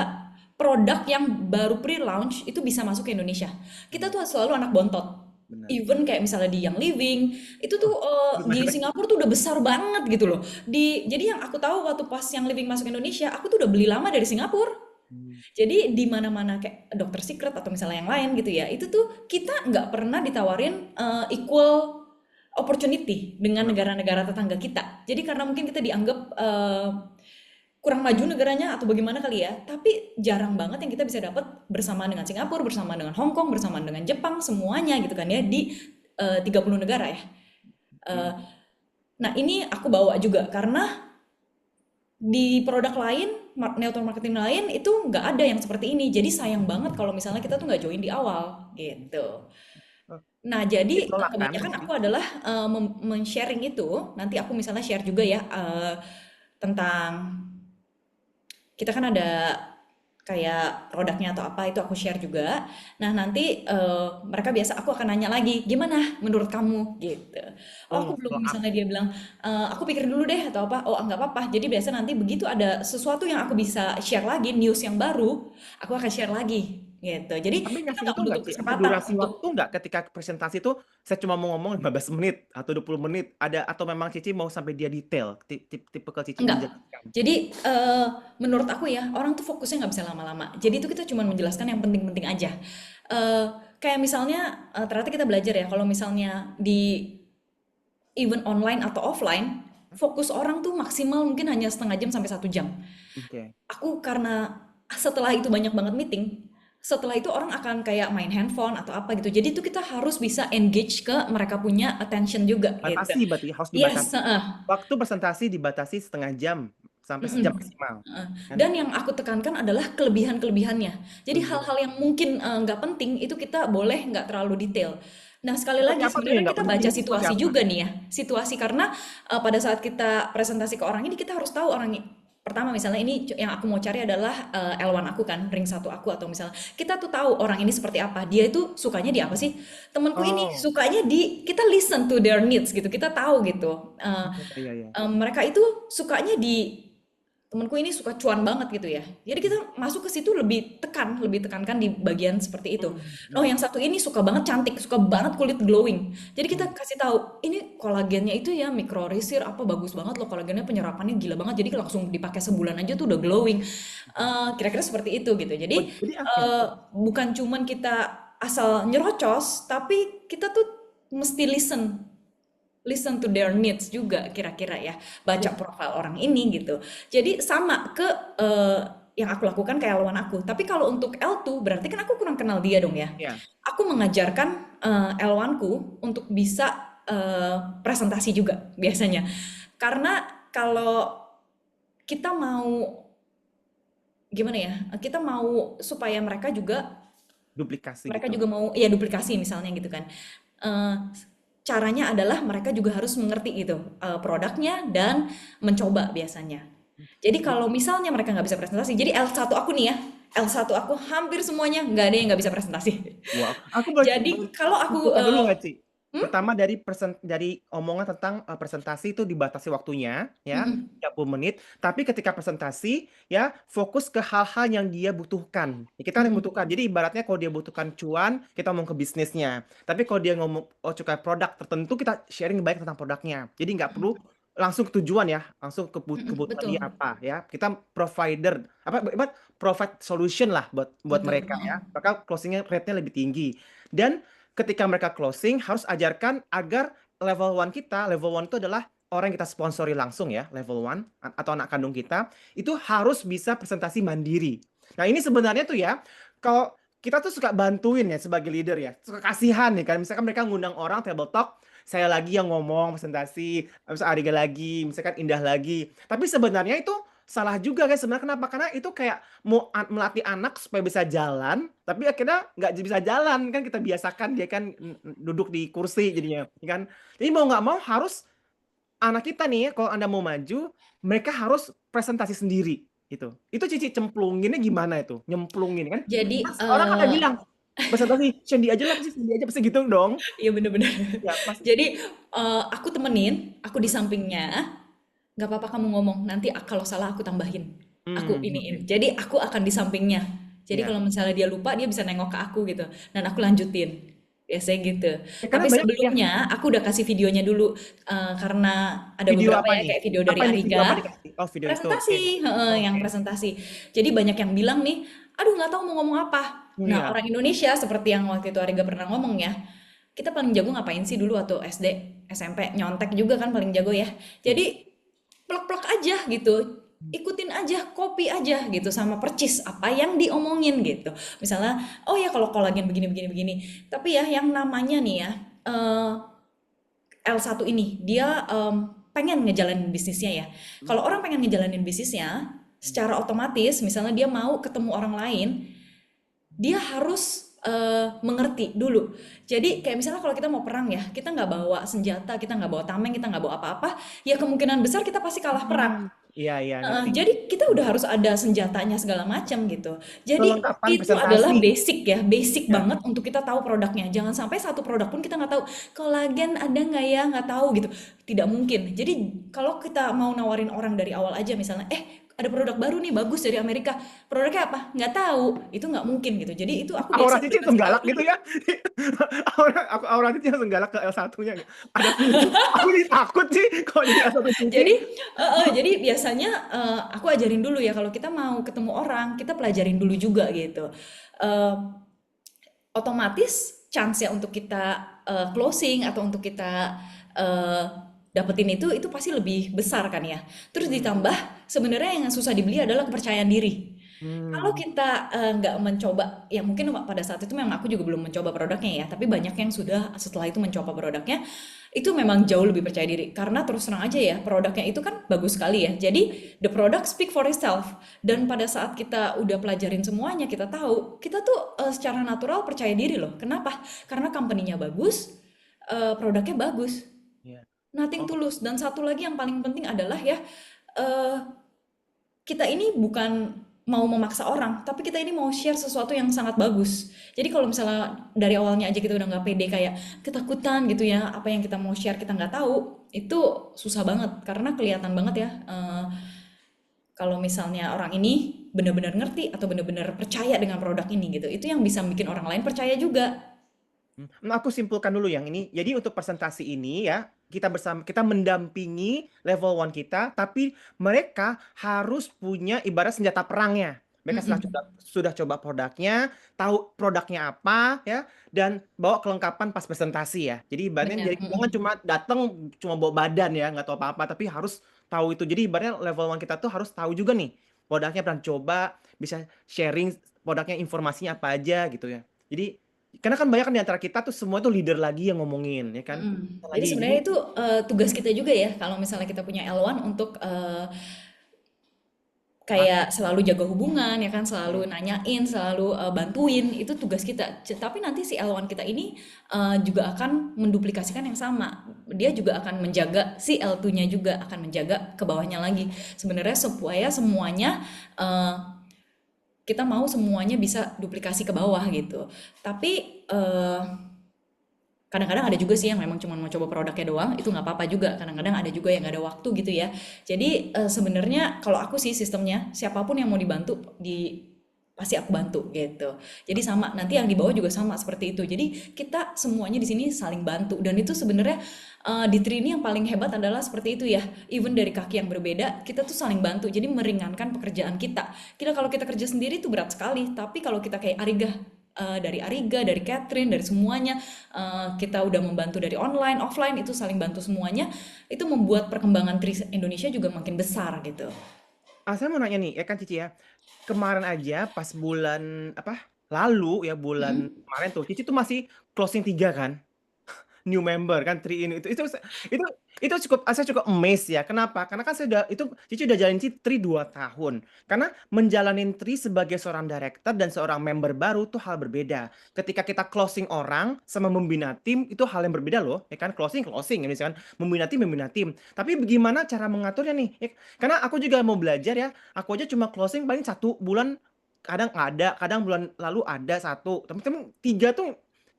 produk yang baru pre-launch itu bisa masuk ke Indonesia. Kita tuh selalu anak bontot. benar. Even kayak misalnya di Young Living, itu tuh di Gimana? Singapura tuh udah besar banget gitu loh. Jadi yang aku tahu waktu pas Young Living masuk Indonesia, aku tuh udah beli lama dari Singapura. Hmm. Jadi di mana-mana kayak Dokter Secret atau misalnya yang lain gitu ya, itu tuh kita nggak pernah ditawarin equal opportunity dengan negara-negara tetangga kita. Jadi karena mungkin kita dianggap kurang maju negaranya atau bagaimana kali ya, tapi jarang banget yang kita bisa dapat bersama dengan Singapura, bersama dengan Hong Kong, bersama dengan Jepang, semuanya gitu kan ya di 30 negara ya. Eh, nah ini aku bawa juga karena di produk lain, network marketing lain itu nggak ada yang seperti ini. Jadi sayang banget kalau misalnya kita tuh nggak join di awal gitu. Nah, jadi Ditolak kan kebanyakan pasti. aku adalah men-sharing itu. Nanti aku misalnya share juga ya tentang kita kan ada kayak produknya atau apa itu aku share juga. Nah nanti mereka biasa aku akan nanya lagi gimana menurut kamu gitu. Oh aku Oh, belum follow up. misalnya dia bilang aku pikir dulu deh atau apa. Oh nggak apa-apa. Jadi biasa nanti begitu ada sesuatu yang aku bisa share lagi news yang baru aku akan share lagi gitu. Jadi Tapi kita ngasih nggak itu nggak, menutup Ci? Ada kesempatan durasi waktu untuk nggak ketika presentasi itu saya cuma mau ngomong 15 menit atau 20 menit? Ada atau memang Cici mau sampai dia detail? Tipe ke Cici enggak. menjelaskan. Jadi menurut aku ya orang tuh fokusnya nggak bisa lama-lama. Jadi itu kita cuma menjelaskan yang penting-penting aja. Eh, Kayak misalnya ternyata kita belajar ya kalau misalnya di event online atau offline fokus orang tuh maksimal mungkin hanya setengah jam sampai 1 jam. Oke. Aku karena setelah itu banyak banget meeting, setelah itu orang akan kayak main handphone atau apa gitu. Jadi itu kita harus bisa engage ke mereka punya attention juga gitu. Batasi berarti harus Yes, dibatasi. Waktu presentasi dibatasi setengah jam sampai sejam mm-mm. maksimal. Kan? Dan yang aku tekankan adalah kelebihan-kelebihannya. Jadi Kelebihan. hal-hal yang mungkin nggak penting itu kita boleh nggak terlalu detail. Nah sekali Seperti lagi apa tuh yang sebenarnya nggak kita penting baca itu seperti situasi apa? juga nih ya. Situasi karena pada saat kita presentasi ke orang ini kita harus tahu orang pertama misalnya ini yang aku mau cari adalah L1 aku kan, ring satu aku atau misalnya kita tuh tahu orang ini seperti apa. Dia itu sukanya di apa sih? Temanku ini Oh, sukanya di kita listen to their needs gitu. Kita tahu gitu. iya iya. Mereka itu sukanya di temenku ini suka cuan banget gitu ya. Jadi kita masuk ke situ lebih tekankan di bagian seperti itu. Hmm, Oh, hmm, yang satu ini suka banget cantik, suka banget kulit glowing. Jadi kita hmm. kasih tahu, ini kolagennya itu ya mikroresir apa bagus banget loh kolagennya penyerapannya gila banget. Jadi langsung dipakai sebulan aja tuh udah glowing. Kira-kira seperti itu gitu. Oh, Jadi jadi oke. bukan cuman kita asal nyerocos, tapi kita tuh mesti listen to their needs juga kira-kira ya baca Ya, profil orang ini gitu jadi sama ke yang aku lakukan ke L1 aku tapi kalau untuk L2 berarti kan aku kurang kenal dia dong ya ya. aku mengajarkan L1 ku untuk bisa presentasi juga biasanya karena kalau kita mau gimana ya kita mau supaya Duplikasi mereka gitu. juga mau ya duplikasi misalnya gitu kan. Eh, Caranya adalah mereka juga harus mengerti gitu produknya dan mencoba biasanya. Jadi kalau misalnya mereka nggak bisa presentasi, jadi L1 aku nih ya, L1 aku hampir semuanya nggak ada yang nggak bisa presentasi. Wow, aku boleh Jadi kalau aku simpulkan dulu nggak, Ci? Pertama dari omongan tentang presentasi itu dibatasi waktunya, ya, 30 menit. Tapi ketika presentasi, ya, fokus ke hal-hal yang dia butuhkan. Ya, kita yang butuhkan. Jadi ibaratnya kalau dia butuhkan cuan, kita ngomong ke bisnisnya. Tapi kalau dia ngomong suka produk tertentu, kita sharing baik tentang produknya. Jadi nggak perlu langsung ke tujuan ya, langsung ke kebutuhan dia betul, apa ya. Kita provider apa provide solution lah buat betul. mereka ya. Maka closing rate-nya lebih tinggi. Dan ketika mereka closing harus ajarkan agar level 1 itu adalah orang yang kita sponsori langsung ya, level 1 atau anak kandung kita, itu harus bisa presentasi mandiri. Nah, ini sebenarnya tuh ya, kalau kita tuh suka bantuin ya sebagai leader ya, suka kasihan nih kan, misalkan mereka ngundang orang table talk, saya lagi yang ngomong presentasi, misalkan Ariga lagi, misalkan Indah lagi. Tapi sebenarnya itu salah juga kan sebenarnya kenapa? Karena itu kayak mau melatih anak supaya bisa jalan, tapi akhirnya nggak bisa jalan kan kita biasakan dia kan duduk di kursi jadinya, ya kan? Jadi mau nggak mau harus anak kita nih, kalau Anda mau maju, mereka harus presentasi sendiri gitu. Itu Cici cemplunginnya gimana itu? Nyemplungin kan? Jadi Pas orang kan ada bilang presentasi Sandy aja lah, pasti Sandy aja pasti gitu dong. iya bener-bener. Ya pas. Jadi aku temenin, aku di sampingnya, nggak apa-apa kamu ngomong, nanti kalau salah aku tambahin, aku iniin. Oke. Jadi aku akan di sampingnya. Jadi Ya. kalau misalnya dia lupa, dia bisa nengok ke aku gitu, dan aku lanjutin. Biasanya gitu. Ya, karena Tapi banyak ya sebelumnya aku udah kasih videonya dulu, karena ada video beberapa apa ya nih? kayak video dari Apa nih video apa Ariga, dikasih? Oh video itu, oke. presentasi, heeh, yang Oke. presentasi. Jadi banyak yang bilang nih, aduh nggak tahu mau ngomong apa. Nah Iya. orang Indonesia seperti yang waktu itu Ariga pernah ngomong ya, kita paling jago ngapain sih dulu waktu SD, SMP, nyontek juga kan paling jago ya. Jadi plek-plek aja gitu. Ikutin aja, copy aja gitu sama percis apa yang diomongin gitu. Misalnya, oh ya kalau kolagen begini begini begini. Tapi ya yang namanya nih ya L1 ini dia pengen ngejalanin bisnisnya ya. Kalau orang pengen ngejalanin bisnisnya, secara otomatis misalnya dia mau ketemu orang lain, dia harus mengerti dulu. Jadi kayak misalnya kalau kita mau perang ya, kita nggak bawa senjata, kita nggak bawa tameng, kita nggak bawa apa-apa, ya kemungkinan besar kita pasti kalah perang. Iya, iya, ngerti. Jadi kita udah harus ada senjatanya segala macam gitu. Jadi Kelengkapan itu adalah presentasi. basic ya, basic Ya. banget untuk kita tahu produknya. Jangan sampai satu produk pun kita nggak tahu. Kolagen ada nggak ya? Nggak tahu gitu. Tidak mungkin. Jadi kalau kita mau nawarin orang dari awal aja misalnya, ada produk baru nih bagus dari Amerika. Produknya apa? Nggak tahu. Itu nggak mungkin gitu. Jadi itu aku Aura biasa Cici udah langsung kasih tahu. galak gitu ya. Aura Cici langsung galak ke L1-nya gitu. Ada aku jadi takut sih kalau jadi L1 Cici. Jadi, jadi biasanya aku ajarin dulu ya kalau kita mau ketemu orang, kita pelajarin dulu juga gitu. Eh, Otomatis chance ya untuk kita closing atau untuk kita eh, dapetin itu pasti lebih besar kan ya. Terus Hmm. ditambah sebenarnya yang susah dibeli adalah kepercayaan diri. Kalau Hmm. kita nggak mencoba, ya mungkin pada saat itu memang aku juga belum mencoba produknya ya, tapi banyak yang sudah setelah itu mencoba produknya, itu memang jauh lebih percaya diri. Karena terus terang aja ya, produknya itu kan bagus sekali ya. Jadi the product speak for itself. Dan pada saat kita udah pelajarin semuanya, kita tahu, kita tuh secara natural percaya diri loh. Kenapa? Karena company-nya bagus, produknya bagus. Ya. Nothing Oh, tulus. Dan satu lagi yang paling penting adalah ya, eh, kita ini bukan mau memaksa orang, tapi kita ini mau share sesuatu yang sangat bagus. Jadi kalau misalnya dari awalnya aja kita udah nggak pede kayak ketakutan gitu ya, apa yang kita mau share kita nggak tahu, itu susah banget karena kelihatan banget ya kalau misalnya orang ini benar-benar ngerti atau benar-benar percaya dengan produk ini gitu. Itu yang bisa bikin orang lain percaya juga. Nah, aku simpulkan dulu yang ini. Jadi untuk presentasi ini ya, kita mendampingi level 1 kita, tapi mereka harus punya ibarat senjata perangnya. Mereka Mm-mm. sudah coba produknya, tahu produknya apa ya, dan bawa kelengkapan pas presentasi ya. Jadi ibaratnya Benar. jangan cuma datang cuma bawa badan ya, nggak tahu apa-apa, tapi harus tahu itu. Jadi ibaratnya level 1 kita tuh harus tahu juga nih produknya, pernah coba, bisa sharing produknya, informasinya apa aja gitu ya. Jadi karena kan banyak kan di antara kita tuh semua tuh leader lagi yang ngomongin ya kan. Mm-mm. Jadi Lagi jadi sebenarnya itu tugas kita juga ya kalau misalnya kita punya L1 untuk kayak market. selalu jaga hubungan ya kan, selalu Hmm. nanyain, selalu bantuin, itu tugas kita. Tapi nanti si L1 kita ini juga akan menduplikasikan yang sama. Dia juga akan menjaga si L2-nya juga akan menjaga ke bawahnya lagi. Sebenarnya supaya semuanya eh, kita mau semuanya bisa duplikasi ke bawah gitu. Tapi kadang-kadang ada juga sih yang memang cuma mau coba produknya doang, itu nggak apa-apa juga. Kadang-kadang ada juga yang nggak ada waktu gitu ya. Jadi sebenarnya kalau aku sih sistemnya siapapun yang mau dibantu pasti aku bantu gitu. Jadi sama nanti yang di bawah juga sama seperti itu. Jadi kita semuanya di sini saling bantu dan itu sebenarnya di Trini yang paling hebat adalah seperti itu ya. Even dari kaki yang berbeda, kita tuh saling bantu. Jadi meringankan pekerjaan kita. Kita kalau kita kerja sendiri itu berat sekali. Tapi kalau kita kayak Ariga, dari Catherine, dari semuanya, kita udah membantu dari online, offline, itu saling bantu semuanya, itu membuat perkembangan Tri Indonesia juga makin besar gitu. Saya mau nanya nih, ya kan Cici ya. Kemarin aja pas bulan apa? Lalu ya bulan Mm-mm. kemarin tuh Cici tuh masih closing 3 kan? New member kan Tri ini itu itu saya cukup amazed ya. Kenapa? Karena kan saya udah itu Cici udah jalanin Tri 2 tahun. Karena menjalanin Tri sebagai seorang director dan seorang member baru tuh hal berbeda. Ketika kita closing orang sama membina tim itu hal yang berbeda loh. Ya kan closing ya misalkan membina tim. Tapi bagaimana cara mengaturnya nih? Ya, karena aku juga mau belajar ya. Aku aja cuma closing paling 1 bulan kadang ada, kadang bulan lalu ada 1. Teman-teman 3 tuh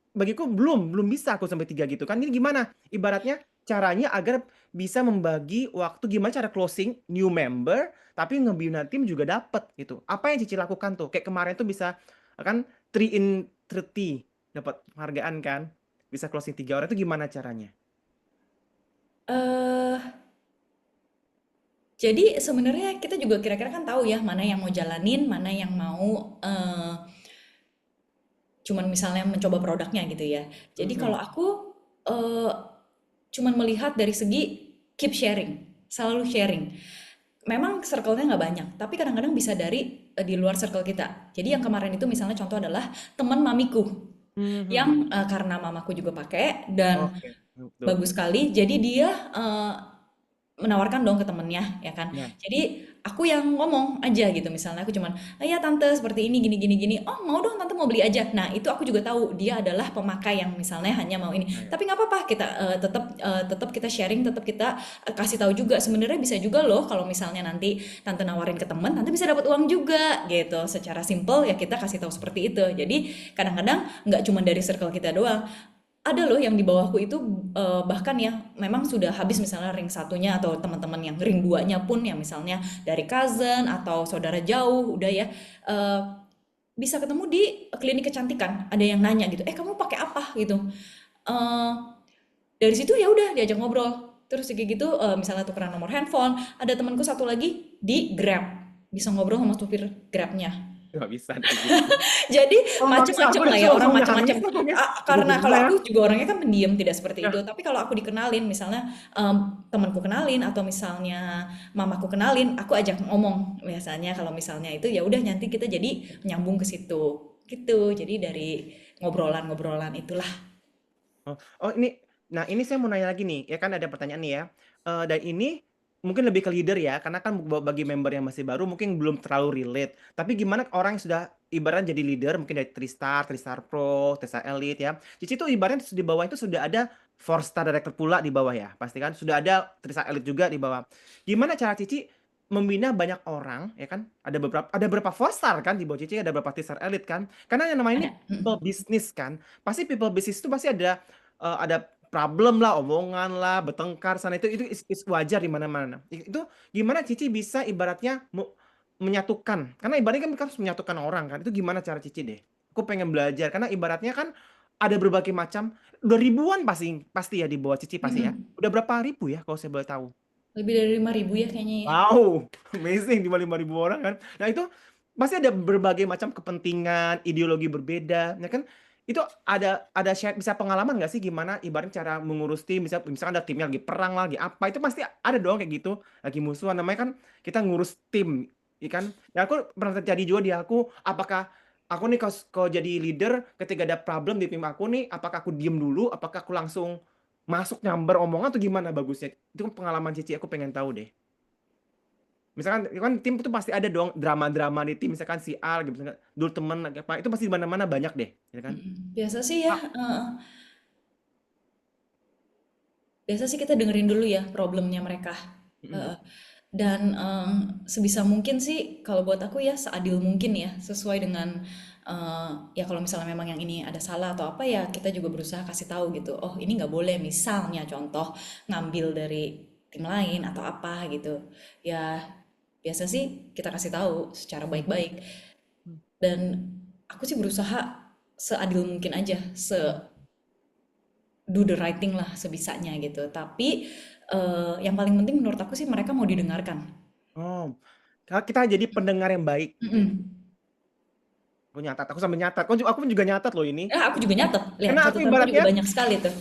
bagiku belum bisa aku sampai 3 gitu kan. Ini gimana? Ibaratnya caranya agar bisa membagi waktu gimana cara closing new member tapi ngebina tim juga dapet gitu. Apa yang Cici lakukan tuh? Kayak kemarin tuh bisa kan 3 in 30 dapat penghargaan kan. Bisa closing 3 orang itu gimana caranya? eh jadi sebenarnya kita juga kira-kira kan tahu ya mana yang mau jalanin, mana yang mau cuman misalnya mencoba produknya gitu ya. Jadi kalau Mhm. aku eh, cuman melihat dari segi keep sharing, selalu sharing. Memang circle-nya nggak banyak, tapi kadang-kadang bisa dari di luar circle kita. Jadi yang kemarin itu misalnya contoh adalah teman mamiku Mhm. yang karena mamaku juga pakai dan Oke, betul. bagus sekali, jadi dia menawarkan dong ke temennya, ya kan. Ya. Jadi aku yang ngomong aja gitu. Misalnya aku cuman, "Ah, ya tante seperti ini gini gini gini." "Oh, mau dong tante, mau beli aja." Nah, itu aku juga tahu dia adalah pemakai yang misalnya hanya mau ini. Oh, ya. Tapi nggak apa-apa, kita tetap kita sharing, tetap kita kasih tahu juga. Sebenarnya bisa juga loh kalau misalnya nanti tante nawarin ke temen, tante bisa dapat uang juga gitu. Secara simple ya kita kasih tahu seperti itu. Jadi kadang-kadang nggak cuma dari circle kita doang, ada loh yang di bawahku itu bahkan ya memang sudah habis misalnya ring satunya atau teman-teman yang ring duanya pun yang misalnya dari cousin atau saudara jauh udah ya, eh, bisa ketemu di klinik kecantikan, ada yang nanya gitu, kamu pakai apa gitu. Eh, dari situ ya udah diajak ngobrol terus kayak gitu, misalnya tukeran nomor handphone. Ada temanku satu lagi di Grab, bisa ngobrol sama supir Grabnya. Nggak bisa kayak gitu. Jadi Kalau maksa macem-macem aku lah ya, disuruh orang langsung macem-macem. nangis aku guys. Karena Gimana kalau ya? aku juga orangnya kan pendiam, tidak seperti itu. Ya. Tapi kalau aku dikenalin, misalnya temanku kenalin atau misalnya mamaku kenalin, aku ajak ngomong. Biasanya kalau misalnya itu ya udah nanti kita jadi nyambung ke situ. Gitu. Jadi dari ngobrolan-ngobrolan itulah. Oh, nah ini saya mau nanya lagi nih, ya kan ada pertanyaan nih ya. Dan ini mungkin lebih ke leader ya, karena kan bagi member yang masih baru mungkin belum terlalu relate. Tapi gimana orang yang sudah ibaratnya jadi leader, mungkin dari 3 star Pro, 3 star Elite ya. Cici tuh ibaratnya di bawah itu sudah ada 4 star director pula di bawah ya, pasti kan. Sudah ada 3 star Elite juga di bawah. Gimana cara Cici membina banyak orang, ya kan? Ada berapa 4 star kan di bawah Cici, ada berapa 3 star Elite kan? Karena yang namanya ini Ada. people business kan. Pasti people business itu pasti ada problem lah, omongan lah, bertengkar sana itu is wajar di mana-mana. Itu gimana Cici bisa ibaratnya menyatukan? Karena ibaratnya kan harus menyatukan orang kan. Itu gimana cara Cici deh? Aku pengen belajar karena ibaratnya kan ada berbagai macam, udah ribuan pasti pasti ya di bawah Cici pasti ya. Mm-mm. Udah berapa ribu ya kalau saya boleh tahu? Lebih dari 5.000 ya kayaknya ya. Wow, amazing 5.000 orang kan. Nah itu pasti ada berbagai macam kepentingan, ideologi berbeda, ya kan? Itu ada share, bisa pengalaman nggak sih gimana ibaratnya cara mengurus tim, misalkan ada timnya lagi perang lagi apa, itu pasti ada dong kayak gitu, lagi musuhan, namanya kan kita ngurus tim, ya kan? Ya aku pernah terjadi juga di aku, apakah aku nih kalau jadi leader ketika ada problem di tim aku nih, apakah aku diem dulu, apakah aku langsung masuk nyamber omongan atau gimana bagusnya? Itu kan pengalaman Cici, aku pengen tahu deh. Misalkan kan tim itu pasti ada dong drama-drama di tim, misalkan si A gitu, misalkan dulu temen apa itu pasti di mana-mana banyak deh, ya kan? Mm-mm. Biasa sih kita dengerin dulu ya problemnya mereka. Mm-mm. Eh, dan sebisa mungkin sih kalau buat aku ya seadil mungkin ya, sesuai dengan ya kalau misalnya memang yang ini ada salah atau apa ya kita juga berusaha kasih tahu gitu. Oh, ini nggak boleh, misalnya contoh ngambil dari tim lain atau apa gitu. Ya biasa sih kita kasih tahu secara baik-baik. Dan aku sih berusaha seadil mungkin aja, do the right thing lah sebisanya gitu. Tapi yang paling penting menurut aku sih mereka mau didengarkan. Oh, kita jadi pendengar yang baik gitu ya. Mm-mm. Aku sambil nyatat. Aku pun juga nyatat loh ini. Aku juga nyatet, lihat Karena aku catatanku juga ibaratnya banyak sekali tuh.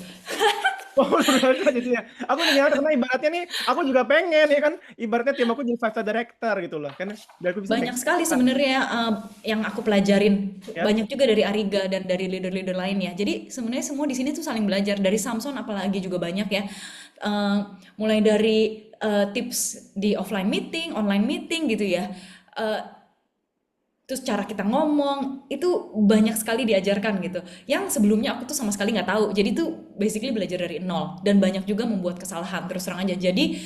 oh, luar biasa jadi ya. Aku udah nyatat karena ibaratnya nih aku juga pengen ya kan. Ibaratnya tim aku jadi 5 star director gitu loh. Kan biar aku bisa Banyak sekali sebenarnya yang aku pelajarin. ya. Banyak juga dari Ariga dan dari leader-leader lainnya. Jadi sebenarnya semua di sini tuh saling belajar. Dari Samson apalagi juga banyak ya. Eh, Mulai dari tips di offline meeting, online meeting gitu ya. Eh, Terus cara kita ngomong itu banyak sekali diajarkan gitu. Yang sebelumnya aku tuh sama sekali nggak tahu. Jadi tuh basically belajar dari nol dan banyak juga membuat kesalahan terus terang aja. Jadi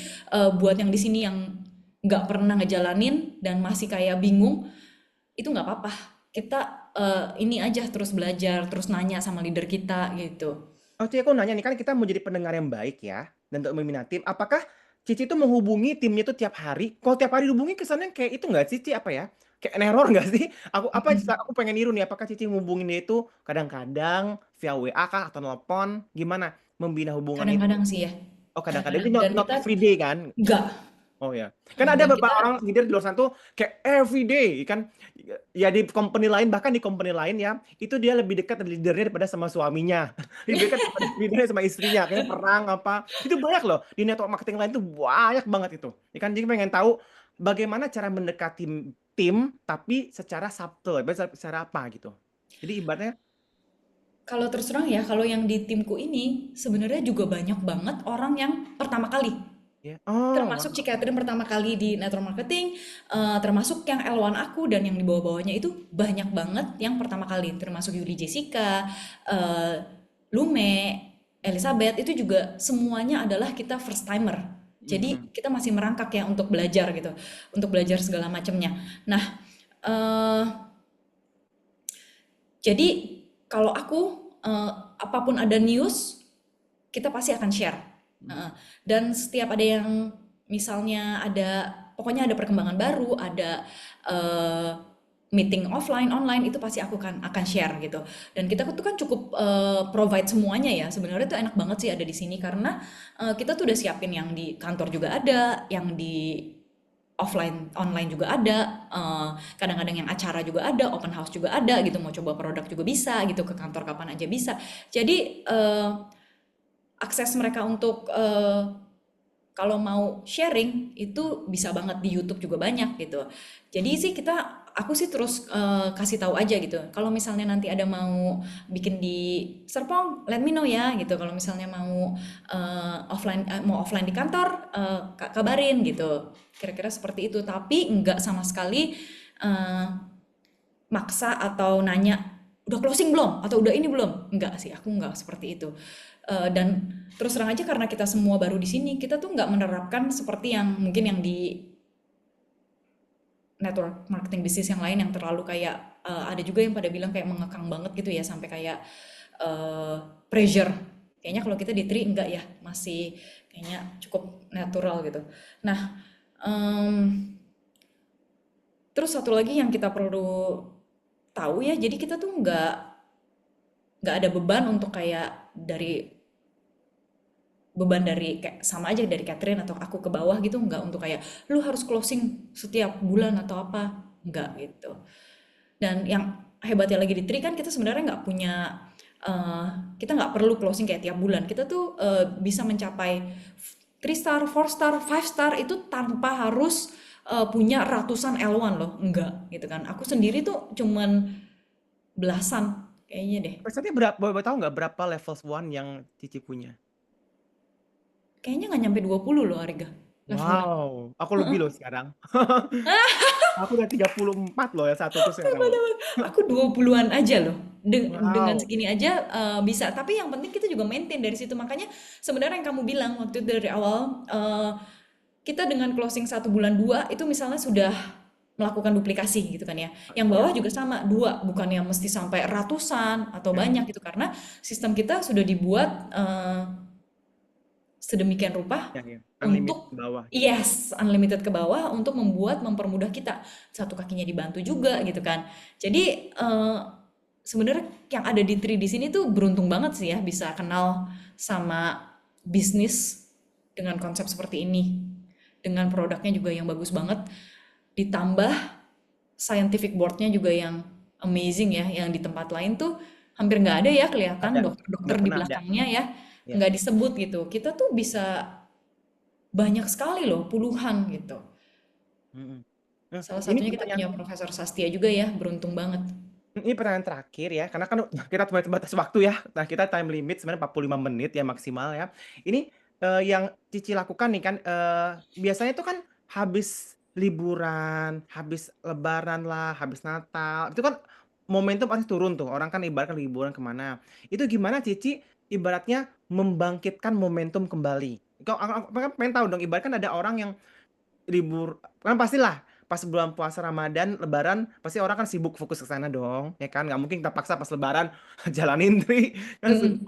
buat yang di sini yang nggak pernah ngejalanin dan masih kayak bingung, itu nggak apa-apa. Kita ini aja terus belajar, terus nanya sama leader kita gitu. Oh, Cici, aku nanya nih kan kita mau jadi pendengar yang baik ya dan untuk membina tim. Apakah Cici itu menghubungi timnya itu tiap hari? Kalau tiap hari dihubungi kesannya kayak itu nggak sih, Cici, apa ya? Kayak neror nggak sih? Aku pengen niru nih. Apakah Cici ngehubungin dia itu kadang-kadang via WA kah atau telepon? Gimana membina hubungan itu? Kadang-kadang sih ya. Oh, kadang-kadang Kadang-kadang itu dan not kita every day kan? nggak. Oh ya, kan ada Dan beberapa kita orang leader di luar sana tuh kayak every day kan, ya di company lain, bahkan di company lain ya, itu dia lebih dekat leadernya daripada sama suaminya, lebih dekat daripada leadernya sama istrinya, kayak perang apa, itu banyak loh di network marketing lain tuh banyak banget itu, ya kan jadi pengen tahu bagaimana cara mendekati tim tapi secara subtle, secara apa gitu. Jadi ibaratnya, kalau terus terang ya, kalau yang di timku ini sebenarnya juga banyak banget orang yang pertama kali. Ya. Oh, Termasuk wow. Catherine pertama kali di network marketing, termasuk yang L1 aku dan yang di bawah-bawahnya itu banyak banget yang pertama kali, termasuk Yuli Jessica, eh, Lume, Elizabeth, itu juga semuanya adalah kita first timer. Mm-mm. Jadi kita masih merangkak ya untuk belajar gitu, untuk belajar segala macamnya. Nah, eh, jadi kalau aku apapun ada news kita pasti akan share. Heeh. Dan setiap ada yang misalnya ada pokoknya ada perkembangan baru, ada eh, meeting offline, online itu pasti aku akan share gitu. Dan kita tuh kan cukup provide semuanya ya. Sebenarnya tuh enak banget sih ada di sini karena kita tuh udah siapin yang di kantor juga ada, yang di offline online juga ada, kadang-kadang yang acara juga ada, open house juga ada gitu, mau coba produk juga bisa gitu, ke kantor kapan aja bisa. Jadi akses mereka untuk kalau mau sharing itu bisa banget di YouTube juga banyak gitu. Jadi sih aku sih terus kasih tahu aja gitu. Kalau misalnya nanti ada mau bikin di Serpong, let me know ya gitu. Kalau misalnya mau mau offline di kantor, kabarin gitu. Kira-kira seperti itu. Tapi nggak sama sekali eh, maksa atau nanya udah closing belum atau udah ini belum, enggak sih, aku enggak seperti itu. Dan terus terang aja karena kita semua baru di sini, kita tuh nggak menerapkan seperti yang mungkin yang di network marketing bisnis yang lain yang terlalu kayak ada juga yang pada bilang kayak mengekang banget gitu ya sampai kayak eh, pressure. Kayaknya kalau kita di Tri enggak ya, masih kayaknya cukup natural gitu. Nah, em, terus satu lagi yang kita perlu tahu ya, jadi kita tuh nggak ada beban untuk kayak beban dari kayak sama aja dari Catherine atau aku ke bawah gitu, nggak untuk kayak lu harus closing setiap bulan atau apa, nggak gitu. Dan yang hebatnya lagi di Tri kan kita sebenarnya nggak punya eh, kita nggak perlu closing kayak tiap bulan, kita tuh bisa mencapai 3 star, 4 star, 5 star itu tanpa harus punya ratusan L1 loh, enggak gitu kan. Aku sendiri tuh cuman belasan kayaknya deh. Persennya berapa? Boleh tahu nggak berapa level one yang Cici punya? Kayaknya nggak nyampe 20 loh Ariga levelnya. Wow, aku lebih loh sekarang. Aku udah 34 loh yang satu tuh sekarang loh. Aku 20-an aja loh. Dengan Wow. segini aja bisa. Tapi yang penting kita juga maintain dari situ. Makanya sebenarnya yang kamu bilang waktu itu dari awal, kita dengan closing 1 bulan 2 itu misalnya sudah melakukan duplikasi gitu kan ya. Yang bawah Ya, juga sama 2, bukan yang mesti sampai ratusan atau ya, banyak gitu. Karena sistem kita sudah dibuat sedemikian rupa ya, ya. Unlimited untuk ke bawah gitu. yes, unlimited ke bawah untuk mempermudah kita. Satu kakinya dibantu juga gitu kan. Jadi sebenarnya yang ada di Tri di sini tuh beruntung banget sih ya bisa kenal sama bisnis dengan konsep seperti ini. Dengan produknya juga yang bagus banget. Ditambah scientific boardnya juga yang amazing ya, yang di tempat lain tuh hampir nggak ada ya kelihatan Ada, dokter-dokter nggak di pernah ada. belakangnya ya, Ya. nggak disebut gitu. Kita tuh bisa banyak sekali loh, puluhan gitu. Mm-mm. Nah, Salah ini satunya kita punya Profesor Sastia juga ya, beruntung banget. pertanyaan terakhir ya, karena kan kita cuma terbatas waktu ya. Nah, kita time limit sebenarnya 45 menit ya maksimal ya. Ini yang Cici lakukan nih kan, biasanya itu kan habis liburan, habis lebaran lah, habis Natal, itu kan momentum pasti turun tuh. Orang kan ibaratkan liburan kemana. Itu gimana Cici ibaratnya membangkitkan momentum kembali? Aku kan pengen tahu dong, ibaratkan ada orang yang libur kan pastilah pas bulan puasa Ramadan Lebaran pasti orang kan sibuk fokus ke sana dong ya kan nggak mungkin kita paksa pas Lebaran jalanin tri kan Mm-mm.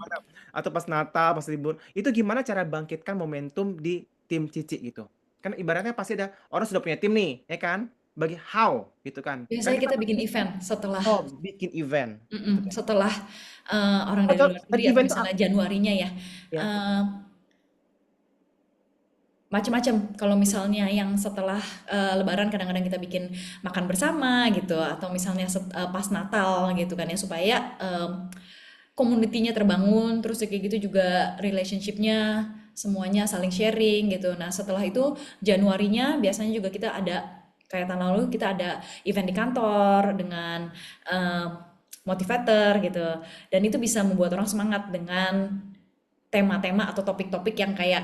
atau pas Natal pas libur itu gimana cara bangkitkan momentum di tim Cici gitu kan ibaratnya pasti ada orang sudah punya tim nih ya kan bagi how gitu kan Biasanya kita kita bikin event setelah oh bikin event gitu kan setelah orang dari atau luar negeri atau event tuh misalnya Januarinya ya. ya Eh, Macam-macam. Kalau misalnya yang setelah Lebaran kadang-kadang kita bikin makan bersama gitu, atau misalnya pas Natal gitu kan ya supaya community-nya terbangun, terus kayak gitu juga relationship-nya semuanya saling sharing gitu. Nah setelah itu Januarinya biasanya juga kita ada kayak tahun lalu kita ada event di kantor dengan eh, motivator gitu, dan itu bisa membuat orang semangat dengan tema-tema atau topik-topik yang kayak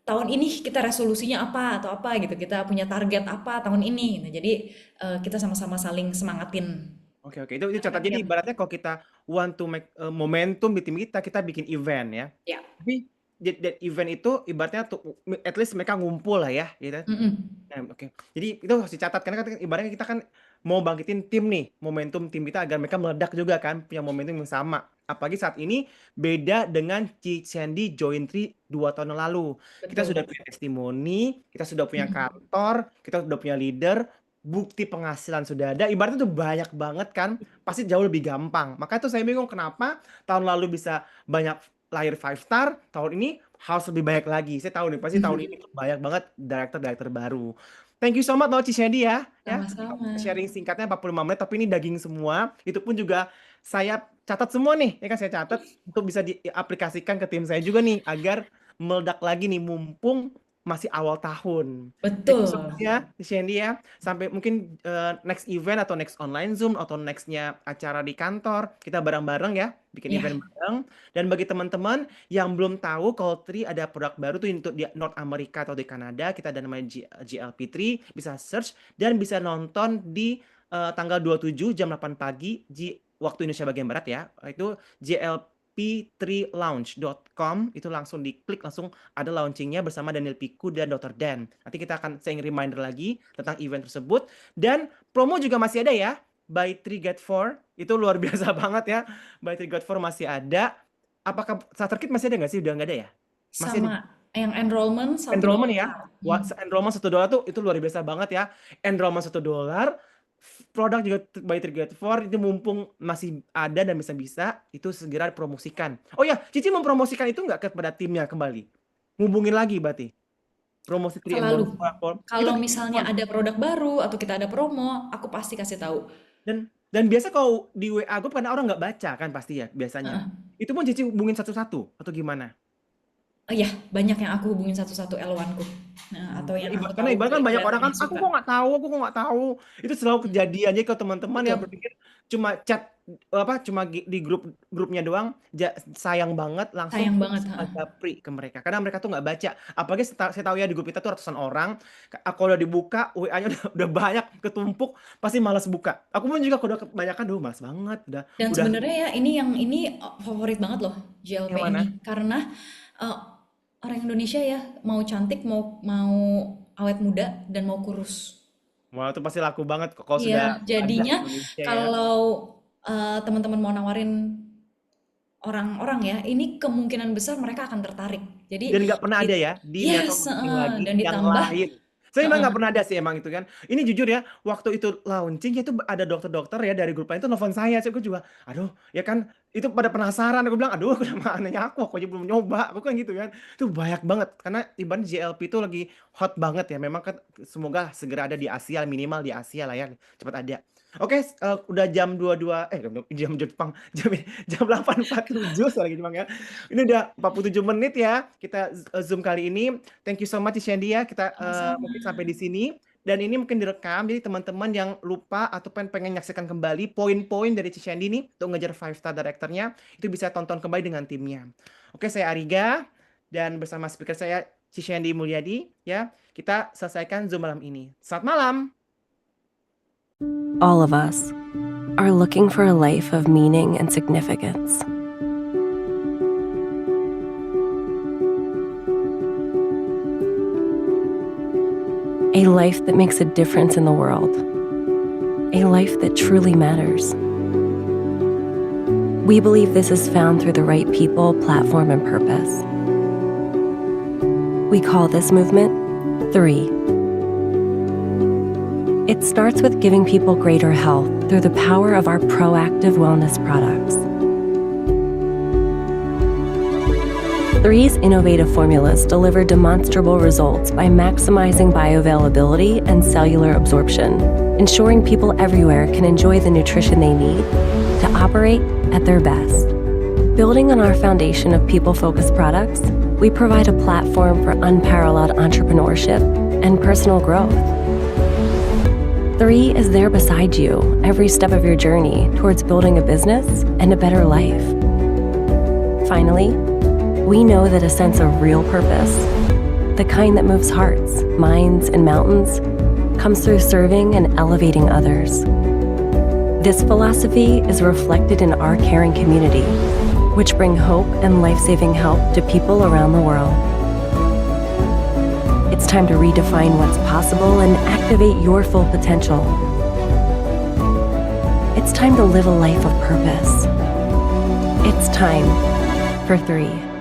tahun ini kita resolusinya apa atau apa gitu, kita punya target apa tahun ini. Nah, jadi kita sama-sama saling semangatin Oke, itu catat. Jadi target. ibaratnya kalau kita want to make momentum di tim kita bikin event ya. Ya. Tapi that event itu ibaratnya tuh at least mereka ngumpul lah ya, gitu. Oke. Jadi itu harus dicatat karena kan ibaratnya kita kan mau bangkitin tim nih, momentum tim kita agar mereka meledak juga kan, punya momentum yang sama. Apalagi saat ini beda dengan Sandy Join Tree 2 tahun yang lalu. Kita sudah punya testimoni, kita sudah punya kantor, kita sudah punya leader, bukti penghasilan sudah ada. Ibaratnya tuh banyak banget kan, pasti jauh lebih gampang. Makanya tuh saya bingung kenapa tahun lalu bisa banyak lahir 5 star, tahun ini harus lebih banyak lagi. Saya tahu nih, pasti tahun ini tuh banyak banget director baru. Thank you so much loh Cishandy ya. Sama-sama. Sharing singkatnya 45 menit, tapi ini daging semua. Itu pun juga saya catat semua nih, ya kan saya catat untuk bisa diaplikasikan ke tim saya juga nih, agar meledak lagi nih, mumpung masih awal tahun. Thank you so Betul. much ya, Shandy ya. Sampai mungkin next event atau next online Zoom atau nextnya acara di kantor, kita bareng-bareng ya, bikin Iya. event bareng. Dan bagi teman-teman yang belum tahu kalau Tri ada produk baru tuh untuk di North America atau di Kanada, kita ada namanya GLP3, bisa search dan bisa nonton di tanggal 27 jam 8 pagi waktu Indonesia bagian Barat ya. Itu glp3launch.com, itu langsung diklik, langsung ada launchingnya bersama Daniel Piku dan Dr. Dan. Nanti kita akan sayang reminder lagi tentang event tersebut. Dan promo juga masih ada ya, buy 3 get 4, itu luar biasa banget ya. Buy 3 get 4 masih ada. Apakah starter kit masih ada nggak sih? Udah nggak ada ya? Masih ada. Sama yang enrollment $1. Enrollment ya. Enrollment $1 tuh itu luar biasa banget ya. Enrollment $1, produk juga buy 3 get 4, itu mumpung masih ada dan bisa itu segera dipromosikan. Oh ya, Cici mempromosikan itu nggak kepada timnya kembali? Hubungin lagi berarti. Promosi 3 Selalu. Enrollment. Kalau misalnya ada produk baru atau kita ada promo, aku pasti kasih tahu. Dan biasa kalau di WA group karena orang nggak baca kan pasti ya biasanya. Itu pun Cici hubungin satu-satu atau gimana? Iya, banyak yang aku hubungin satu-satu L1-ku. Nah, atau yang aku Karena tahu ibarat kan banyak kira-kira orang kan, suka. aku kok nggak tahu. Itu selalu kejadiannya ke teman-teman yang Betul. berpikir cuma chat cuma di grupnya doang, sayang banget langsung Sayang banget, japri ke mereka. Karena mereka tuh nggak baca. Apalagi saya tahu ya di grup kita tuh ratusan orang. Kalau udah dibuka WA-nya udah banyak ketumpuk, pasti malas buka. Aku pun juga kalau udah kebanyakan, malas banget. Dan Udah sebenarnya ya ini favorit banget loh GLP Yang mana? ini karena orang Indonesia ya mau cantik, mau awet muda dan mau kurus. Wah, itu pasti laku banget kalau Iya, sudah ada jadinya Indonesia ya. kalau teman-teman mau nawarin orang-orang ya, ini kemungkinan besar mereka akan tertarik. Jadi Dan nggak pernah ada ya di yes, network lagi dan yang ditambah lain. Saya emang nggak pernah ada sih emang itu kan. Ini jujur ya, waktu itu launching itu ada dokter-dokter ya dari grup lain itu nelfon saya. Saya juga, aduh ya kan itu pada penasaran. Aku bilang, aduh kenapa nanya aku aja belum nyoba. Aku kan gitu kan. Itu banyak banget karena ibarat GLP itu lagi hot banget ya. Memang kan semoga segera ada di Asia, minimal di Asia lah ya. Cepat ada. Oke, udah jam 22, jam Jepang, jam 8.47 lagi Jepang ya. Ini udah 47 menit ya kita Zoom kali ini. Thank you so much Shandy ya. Kita mungkin sampai di sini. Dan ini mungkin direkam, jadi teman-teman yang lupa atau pengen nyaksikan kembali poin-poin dari Shandy nih untuk ngejar 5 star directornya, itu bisa tonton kembali dengan timnya. Oke, saya Ariga dan bersama speaker saya Shandy Mulyadi ya. Kita selesaikan Zoom malam ini. Selamat malam. All of us are looking for a life of meaning and significance. A life that makes a difference in the world. A life that truly matters. We believe this is found through the right people, platform, and purpose. We call this movement 3. It starts with giving people greater health through the power of our proactive wellness products. 3's innovative formulas deliver demonstrable results by maximizing bioavailability and cellular absorption, ensuring people everywhere can enjoy the nutrition they need to operate at their best. Building on our foundation of people-focused products, we provide a platform for unparalleled entrepreneurship and personal growth. 3 is there beside you every step of your journey towards building a business and a better life. Finally, we know that a sense of real purpose the kind that moves hearts, minds, and mountains, comes through serving and elevating others. This philosophy is reflected in our caring community, which bring hope and life-saving help to people around the world. It's time to redefine what's possible and activate your full potential. It's time to live a life of purpose. It's time for 3.